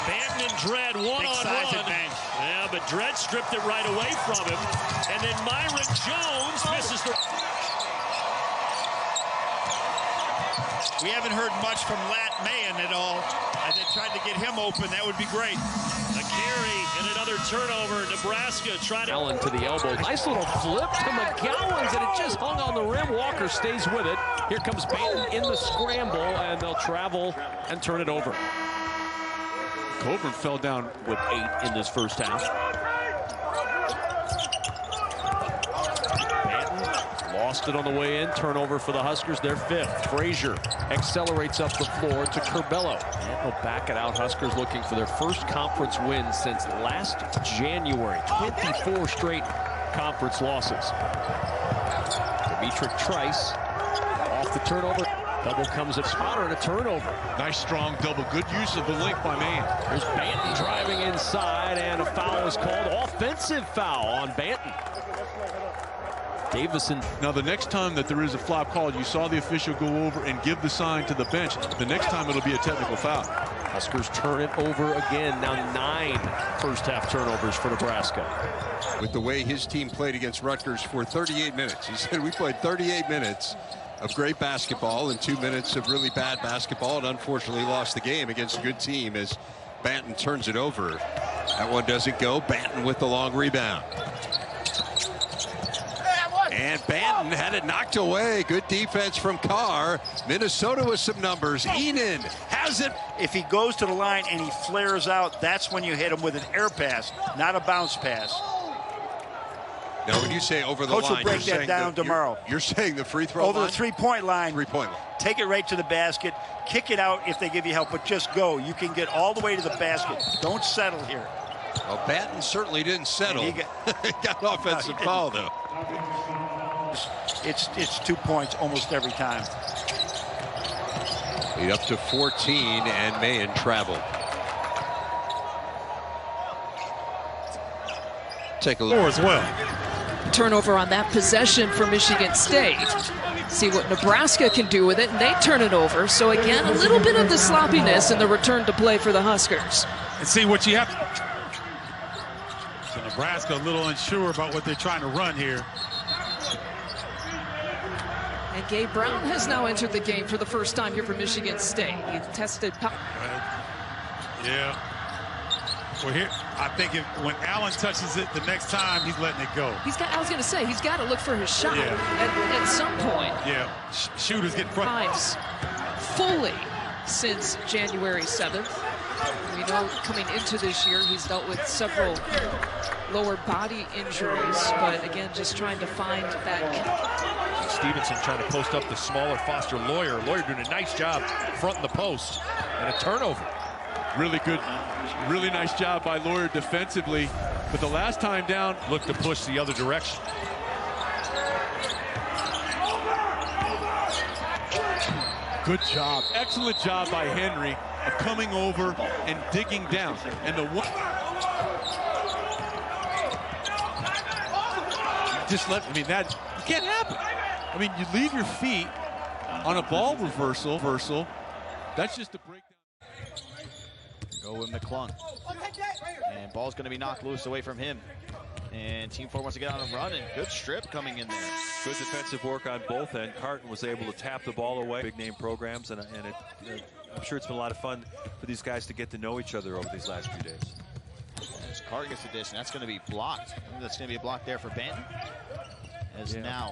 Banton and Dredd one-on-one. Yeah, but Dredd stripped it right away from him. And then Myron Jones misses the... We haven't heard much from Lat Mayen at all. And they tried to get him open. That would be great. A carry and another turnover. Nebraska trying to... Allen to the elbow. Nice little flip to McGowan's, and it just hung on the rim. Walker stays with it. Here comes Banton in the scramble, and they'll travel and turn it over. Coburn fell down with 8 in this first half. Banton lost it on the way in. Turnover for the Huskers, their 5th. Frazier accelerates up the floor to Curbelo. And they'll back it out. Huskers looking for their first conference win since last January. 24 straight conference losses. Demetric Trice off the turnover. Double comes at spotter and a turnover. Nice strong double. Good use of the length by Mayen. There's Banton driving inside, and a foul is called. Offensive foul on Banton. Davison. Now, the next time that there is a flop called, you saw the official go over and give the sign to the bench. The next time it'll be a technical foul. Huskers turn it over again. Now 9 first-half turnovers for Nebraska. With the way his team played against Rutgers for 38 minutes. He said we played 38 minutes of great basketball and 2 minutes of really bad basketball, and unfortunately lost the game against a good team as Banton turns it over. That one doesn't go. Banton with the long rebound. And Banton had it knocked away. Good defense from Carr. Minnesota with some numbers. Enan has it. If he goes to the line and he flares out, that's when you hit him with an air pass, not a bounce pass. Now, when you say over the Coach line, will break that down tomorrow. You're saying the free throw over line? the three-point line. Three-point line. Take it right to the basket. Kick it out if they give you help, but just go. You can get all the way to the basket. Don't settle here. Well, Banton certainly didn't settle. He got an offensive foul, though. It's 2 points almost every time. Lead up to 14, and Mayen traveled. Take a look. As well. Turnover on that possession for Michigan State. See what Nebraska can do with it, and they turn it over. So again, a little bit of the sloppiness in the return to play for the Huskers. And see what you have. So Nebraska a little unsure about what they're trying to run here. And Gabe Brown has now entered the game for the first time here for Michigan State. He tested. Yeah. Well, here, I think when Allen touches it the next time, he's letting it go. I was going to say, he's got to look for his shot at some point. Yeah, shooters get frustrated. Times fully since January 7th. We know coming into this year, he's dealt with several lower body injuries, but again, just trying to find that. Stevenson trying to post up the smaller Foster Lawyer. Lawyer doing a nice job fronting the post, and a turnover. Really good, really nice job by Lawyer defensively, but the last time down, looked to push the other direction. Good job, excellent job by Henry of coming over and digging down. And the one, just let, I mean, that you can't happen. I mean, you leave your feet on a ball reversal, that's just a breakdown. Go with McClung. And ball's going to be knocked loose away from him. And Team 4 wants to get on a run, and good strip coming in there. Good defensive work on both ends. Carton was able to tap the ball away. Big name programs, and I'm sure it's been a lot of fun for these guys to get to know each other over these last few days. As Carton gets the dish, and that's going to be blocked. That's going to be a block there for Banton. As now.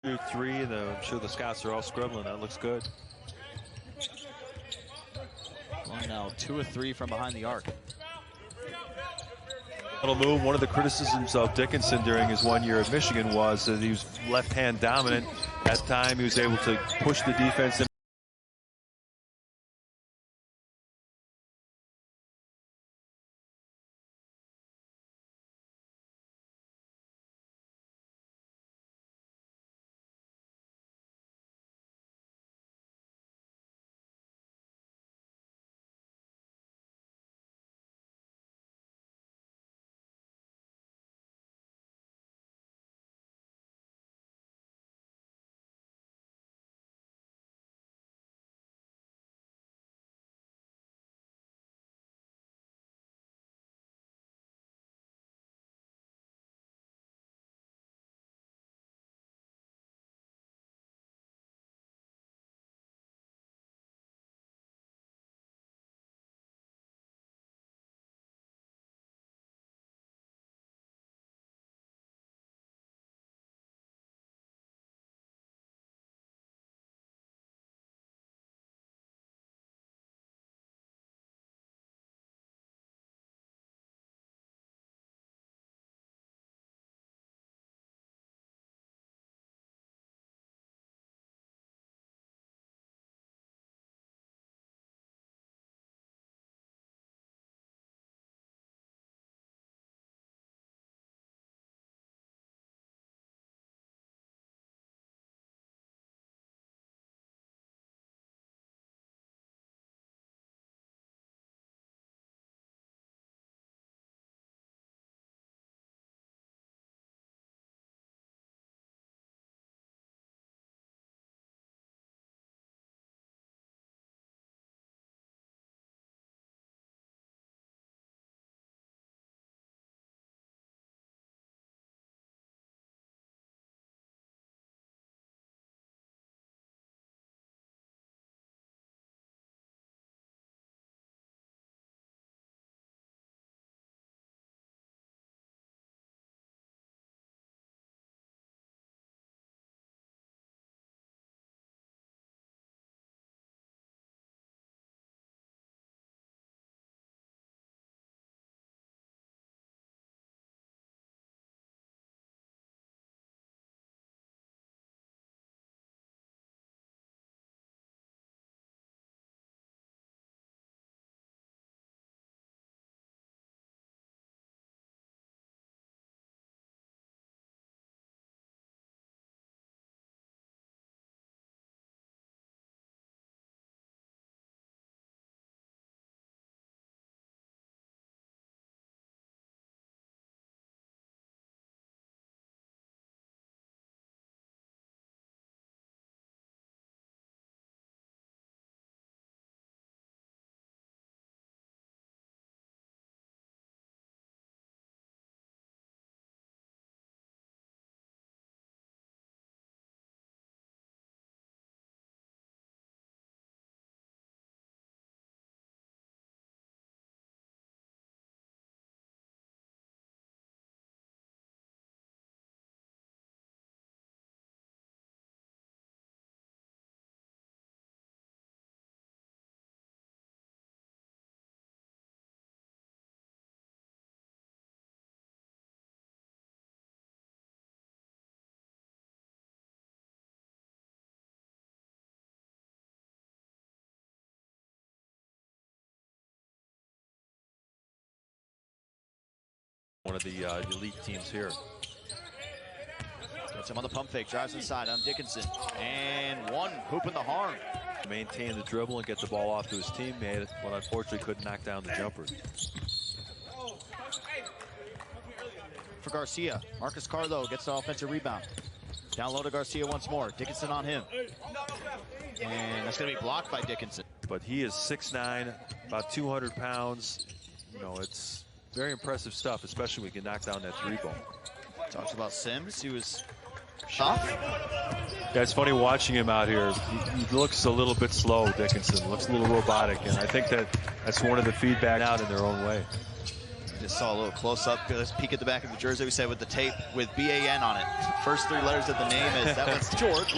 2-3, and I'm sure the scouts are all scribbling. That looks good. Well, now 2 of 3 from behind the arc. Little move. One of the criticisms of Dickinson during his 1 year at Michigan was that he was left-hand dominant. At time, he was able to push the defense in. One of the elite teams here. Gets him on the pump fake, drives inside on Dickinson. And one hoop in the harm. Maintain the dribble and get the ball off to his teammate, but unfortunately couldn't knock down the jumper. For Garcia, Marcus Carlo gets the offensive rebound. Down low to Garcia once more. Dickinson on him. And that's going to be blocked by Dickinson. But he is 6'9", about 200 pounds. You know, it's very impressive stuff, especially when he can knock down that 3-ball. Talks about Sims. He was shot. Yeah, it's funny watching him out here. He looks a little bit slow, Dickinson. Looks a little robotic, and I think that's one of the feedback out in their own way. Just saw a little close-up, let's peek at the back of the jersey. We said with the tape with BAN on it. First 3 letters of the name is that one's George.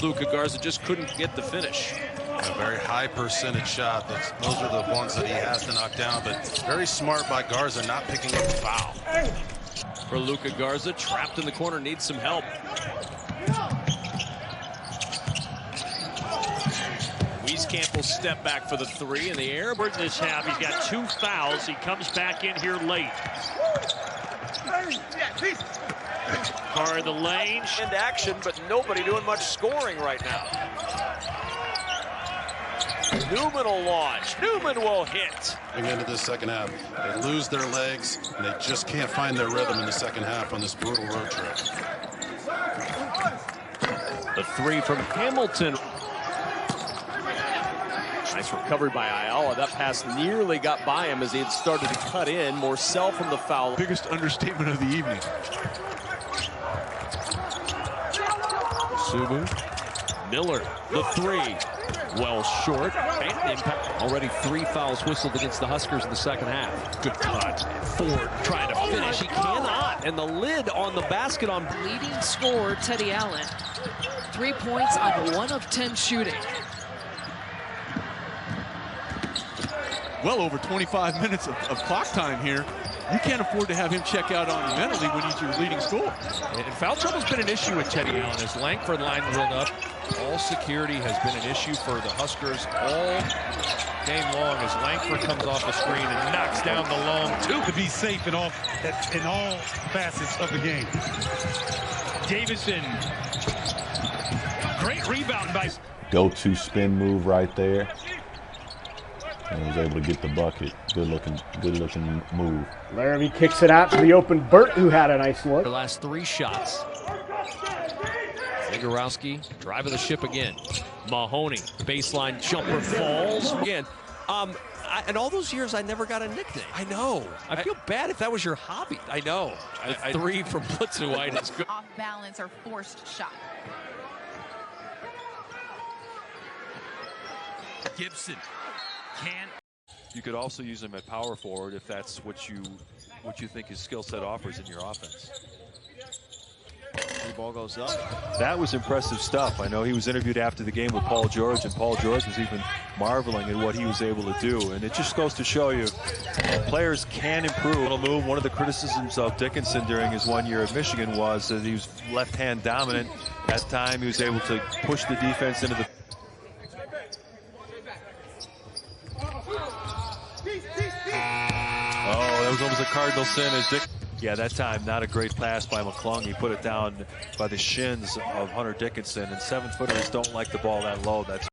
Luka Garza just couldn't get the finish. A very high percentage shot. Those are the ones that he has to knock down, but very smart by Garza not picking up the foul. For Luka Garza, trapped in the corner, needs some help. Wieskamp will step back for the three in the air. In this half, he's got 2 fouls. He comes back in here late. Car in the lane. And action, but nobody doing much scoring right now. Newman will launch. Newman will hit. Going into this second half, they lose their legs, and they just can't find their rhythm in the second half on this brutal road trip. The three from Hamilton. Nice recovery by Ayala. That pass nearly got by him as he had started to cut in. Morcell from the foul. Biggest understatement of the evening. Subu. Miller, the three. Well short. Banton impact. Already 3 fouls whistled against the Huskers in the second half. Good cut. Ford trying to finish. He cannot. And the lid on the basket on Leading scorer, Teddy Allen. 3 points on 1 of 10 shooting. Well over 25 minutes of clock time here. You can't afford to have him check out on you mentally when he's your leading scorer. And foul trouble's been an issue with Teddy Allen. His Langford line rolled up. All security has been an issue for the Huskers all game long as Langford comes off the screen and knocks down the long two. To be safe in all facets of the game. Davison. Great rebound by... Go-to spin move right there. And was able to get the bucket. Good looking move. Larrabee kicks it out to the open Burt, who had a nice look. the last 3 shots. Zagorowski driving the ship again. Mahoney, baseline jumper falls again. And all those years, I never got a nickname. I know. I feel bad if that was your hobby. I know. The 3 from Blitzenweit is good. Off balance or forced shot. Gibson can. You could also use him at power forward if that's what you think his skill set offers in your offense. The ball goes up. That was impressive stuff. I know he was interviewed after the game with Paul George, and Paul George was even marveling at what he was able to do. And it just goes to show you players can improve. Little move. One of the criticisms of Dickinson during his 1 year at Michigan was that he was left-hand dominant. At time, he was able to push the defense into the... Oh, that was almost a cardinal sin as Dick. Yeah, that time, not a great pass by McClung. He put it down by the shins of Hunter Dickinson, and 7-footers don't like the ball that low. That's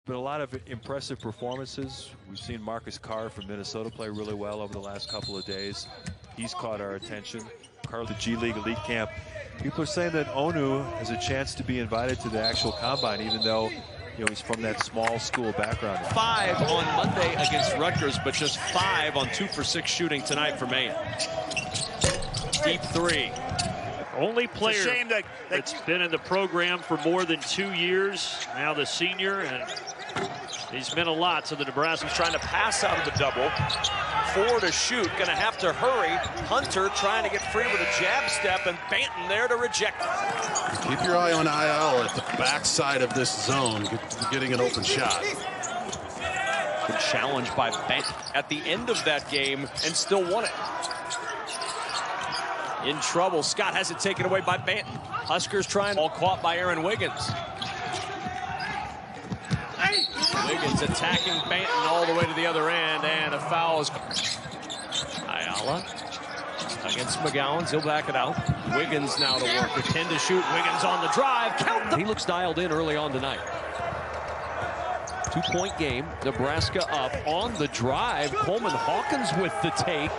Been a lot of impressive performances. We've seen Marcus Carr from Minnesota play really well over the last couple of days. He's caught our attention. Carr, the G League Elite Camp. People are saying that Onu has a chance to be invited to the actual combine, even though he's from that small school background. 5 on Monday against Rutgers, but just 5 on 2 for 6 shooting tonight for Mayan. Deep 3. Only player that's been in the program for more than 2 years. Now the senior, and he's meant a lot to the Nebraska. He's trying to pass out of the double. 4 to shoot, gonna have to hurry. Hunter trying to get free with a jab step, and Banton there to reject. Keep your eye on IL at the backside of this zone, getting an open shot. Good challenge by Banton at the end of that game and still won it. In trouble, Scott has it taken away by Banton. Huskers trying, all caught by Aaron Wiggins. Wiggins attacking Banton all the way to the other end, and a foul is Ayala against McGowan's. He'll back it out. Wiggins now to work with 10 to shoot. Wiggins on the drive. Count them. He looks dialed in early on tonight. 2-point game. Nebraska up on the drive. Coleman Hawkins with the take.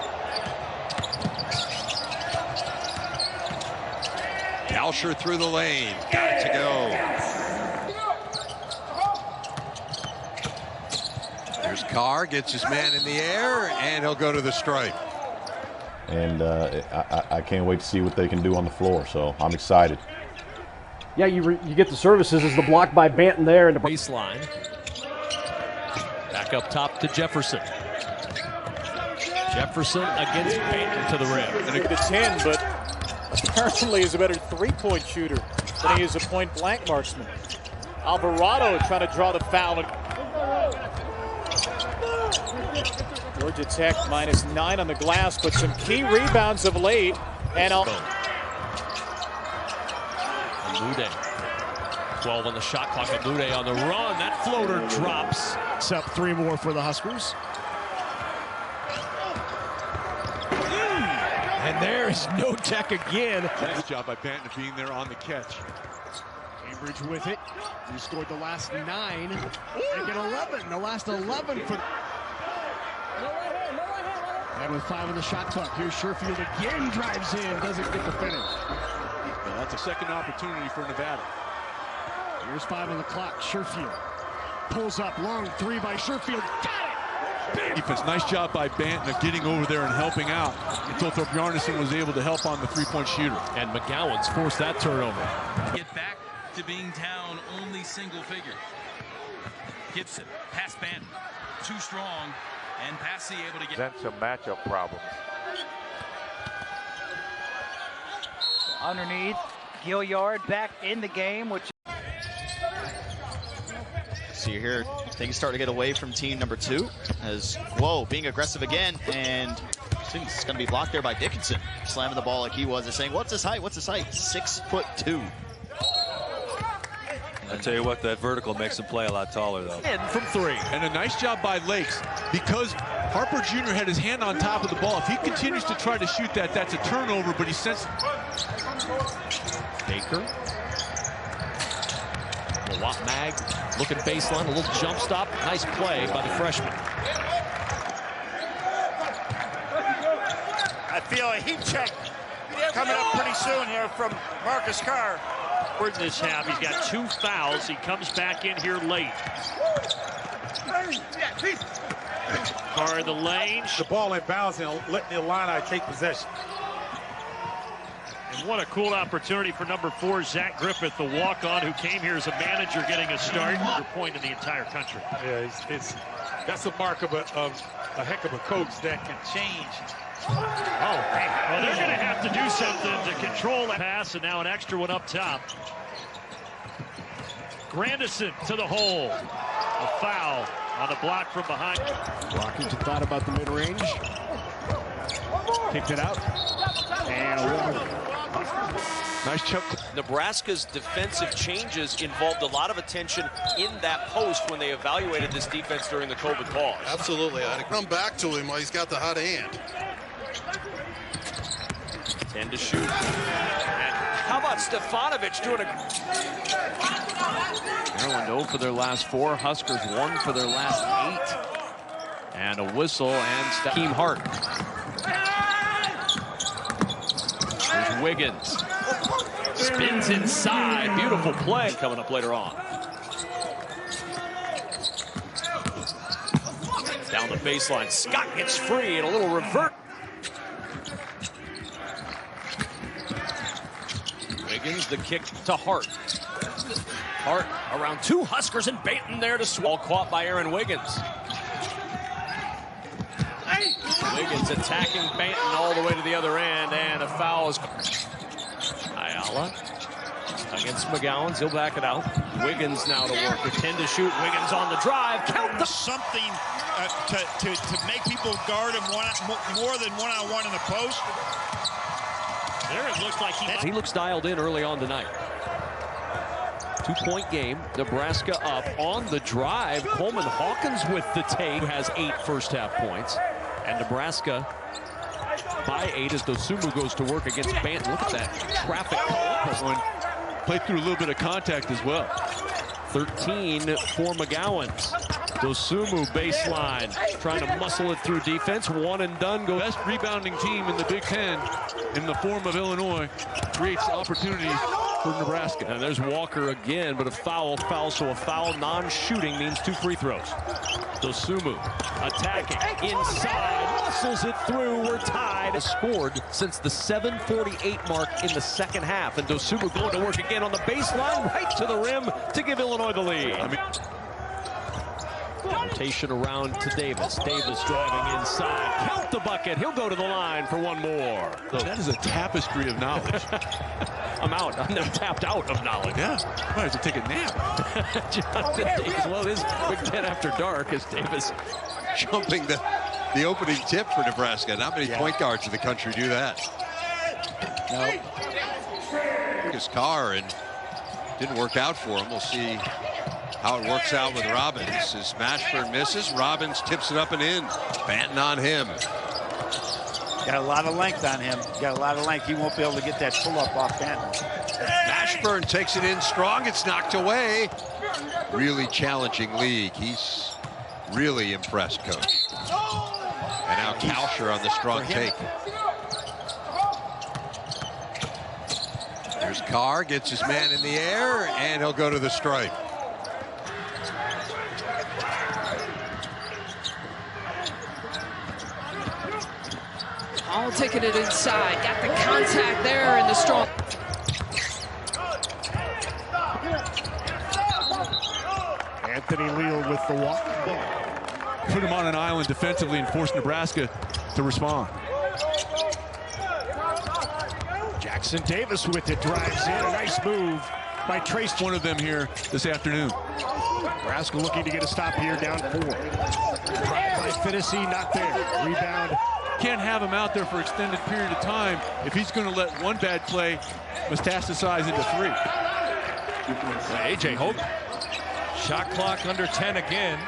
Kalsher through the lane. Got it to go. Here's Carr, gets his man in the air, and he'll go to the stripe. And I can't wait to see what they can do on the floor, so I'm excited. Yeah, you get the services as the block by Banton there. And the baseline. Back up top to Jefferson. Jefferson against Banton to the rim. And a 10, but apparently is a better three-point shooter than he is a point-blank marksman. Alvarado trying to draw the foul. Georgia Tech -9 on the glass, but some key rebounds of late. And Lude. 12 on the shot clock. Lude on the run. That floater drops. It's up 3 more for the Huskers. And there is no Tech again. Nice job by Banton being there on the catch. Cambridge with it. He scored the last 9. They get 11. The last 11 for. And with 5 on the shot clock, here's Sherfield again, drives in, doesn't get the finish. Well, that's a second opportunity for Nevada. Here's 5 on the clock. Sherfield pulls up, long 3 by Sherfield. Got it! Defense, nice job by Banton of getting over there and helping out until Thorbjarnarson was able to help on the 3-point shooter. And McGowan's forced that turnover. Get back to being down only single figure. Gibson, pass Banton, too strong, and Passy able to get. Present some matchup problems. Underneath, Gilliard back in the game, which. So you hear things start to get away from team number 2 as, whoa, being aggressive again, and I think it's going to be blocked there by Dickinson. Slamming the ball like he was and saying, what's his height, what's his height? 6'2". I tell you what, that vertical makes him play a lot taller, though. And from 3. And a nice job by Lakes, because Harper Jr. had his hand on top of the ball. If he continues to try to shoot that, that's a turnover, but he sends. Baker. Mawat Mag looking baseline, a little jump stop. Nice play by the freshman. I feel a heat check coming up pretty soon here from Marcus Carr. In this half, he's got 2 fouls. He comes back in here late. Carr in the lane. The ball inbounds and letting the Illini take possession. And what a cool opportunity for number 4, Zach Griffith, the walk-on who came here as a manager getting a start. Your point in the entire country. Yeah, that's a mark of a heck of a coach that can change. Oh, well, they're going to have to do something to control that pass, and now an extra one up top. Grandison to the hole. A foul on the block from behind. Rockington thought about the mid-range. Kicked it out. And a one. Nice chunk. Nebraska's defensive changes involved a lot of attention in that post when they evaluated this defense during the COVID pause. Absolutely. I'd come back to him while he's got the hot hand. 10 to shoot. And How about Stefanovic doing a... Maryland 0 for their last 4. Huskers 1 for their last 8. And a whistle and Team Hart. There's Wiggins. Spins inside. Beautiful play coming up later on. Down the baseline. Scott gets free and a little revert. Wiggins, the kick to Hart. Hart around 2 Huskers and Banton there to swallow. Caught by Aaron Wiggins. Wiggins attacking Banton all the way to the other end, and a foul is... Ayala against McGowan's. He'll back it out. Wiggins now to work. With 10 to shoot. Wiggins on the drive. Count the... Something to make people guard him more than one-on-one in the post. There it looks like he looks dialed in early on tonight. 2-point game. Nebraska up on the drive. Coleman Hawkins with the take, who has 8 first-half points. And Nebraska by 8 as Dosumu goes to work against Banton. Look at that traffic. Played through a little bit of contact as well. 13 for McGowan's. Dosumu baseline, trying to muscle it through defense. One and done. Best rebounding team in the Big Ten in the form of Illinois creates opportunities for Nebraska. And there's Walker again, but a foul, so a foul, non-shooting means 2 free throws. Dosumu attacking inside, muscles it through. We're tied. Scored since the 7:48 mark in the second half, and Dosumu going to work again on the baseline, right to the rim to give Illinois the lead. Rotation around to Davis. Davis driving inside. Count the bucket. He'll go to the line for one more. That is a tapestry of knowledge. I'm out. I'm tapped out of knowledge. Yeah. Might as well take a nap. Jonathan Davis. Well, this Big Ten After Dark as Davis jumping the opening tip for Nebraska. Not many point guards in the country do that. No. Took his car and didn't work out for him. We'll see how it works out with Robbins. As Mashburn misses, Robbins tips it up and in. Banton on him. Got a lot of length on him. Got a lot of length. He won't be able to get that pull-up off Banton. Mashburn takes it in strong. It's knocked away. Really challenging league. He's really impressed, coach. And now Kalsher on the strong take. There's Carr, gets his man in the air, and he'll go to the stripe. All taking it inside. Got the contact there and the strong. Anthony Leal with the walk. Put him on an island defensively and force Nebraska to respond. Jackson Davis with it, drives in. A nice move by Trace. One of them here this afternoon. Nebraska looking to get a stop here, down 4. Drive by Finnessy, not there. Rebound. Can't have him out there for extended period of time if he's going to let one bad play metastasize into 3. A.J. Hope. Shot clock under 10 again.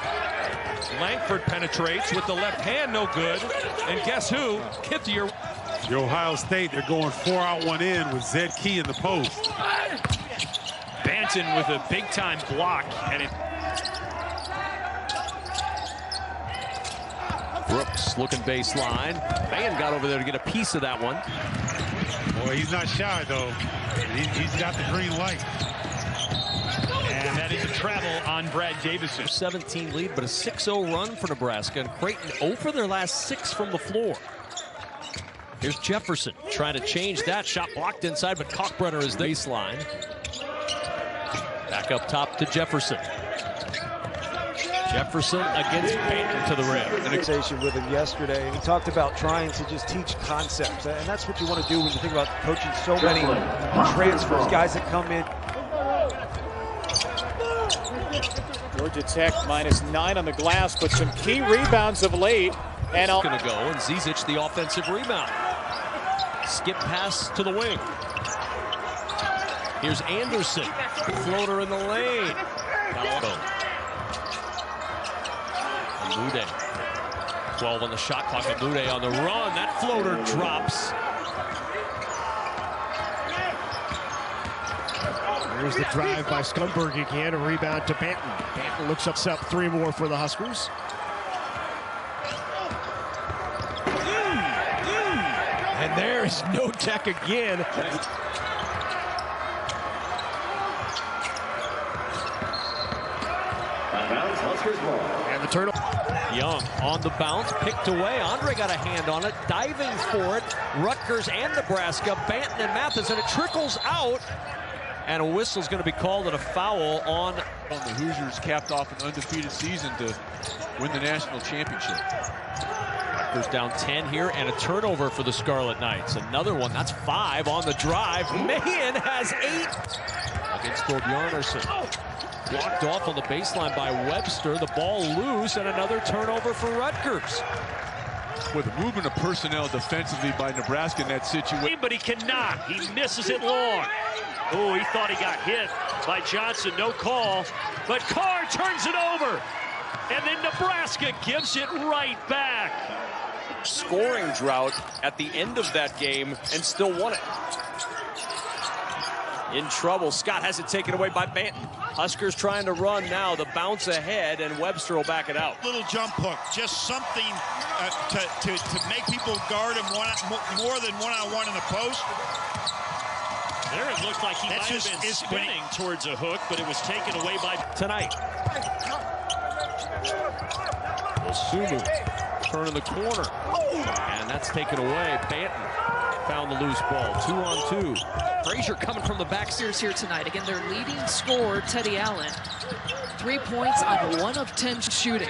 Langford penetrates with the left hand, no good. And guess who? Kithier. The Ohio State, they're going 4 out, 1 in with Zed Key in the post. Banton with a big-time block, and it... Brooks looking baseline. Man got over there to get a piece of that one. Boy, he's not shy, though. He's got the green light. And that is a travel on Brad Davison. 17 lead, but a 6-0 run for Nebraska. And Creighton 0 for their last 6 from the floor. Here's Jefferson trying to change that. Shot blocked inside, but Kalkbrenner is the baseline. Back up top to Jefferson. Jefferson against Banton to the rim. An conversation with him yesterday, and he talked about trying to just teach concepts, and that's what you want to do when you think about coaching so many transfers, guys that come in. Georgia Tech -9 on the glass, but some key rebounds of late. And it's going to go, and Zizic the offensive rebound. Skip pass to the wing. Here's Anderson. Floater in the lane. Amude. 12 on the shot clock. Amude on the run. That floater drops. Here's the drive by Scumberg again, a rebound to Banton. Banton looks up 3 more for the Huskers. And there is no tech again. And the turnover. Young on the bounce, picked away. Andre got a hand on it, diving for it. Rutgers and Nebraska, Banton and Mathis, and it trickles out. And a whistle's going to be called and a foul on. The Hoosiers capped off an undefeated season to win the national championship. Rutgers down 10 here, and a turnover for the Scarlet Knights. Another one, that's 5 on the drive. Mahan has 8 against Thorbjarnarson. Blocked off on the baseline by Webster. The ball loose, and another turnover for Rutgers. With a movement of personnel defensively by Nebraska in that situation. But he cannot. He misses it long. Oh, he thought he got hit by Johnson. No call. But Carr turns it over. And then Nebraska gives it right back. Scoring drought at the end of that game and still won it. In trouble. Scott has it taken away by Banton. Huskers trying to run now. The bounce ahead, and Webster will back it out. Little jump hook, just something to make people guard him more than one-on-one in the post. There it looked like he might have been spinning towards a hook, but it was taken away by tonight. Sumu turning the corner, and that's taken away. Banton found the loose ball. 2-on-2. Frazier coming from the back. Here tonight. Again, their leading scorer, Teddy Allen. 3 points on 1 of 10 shooting.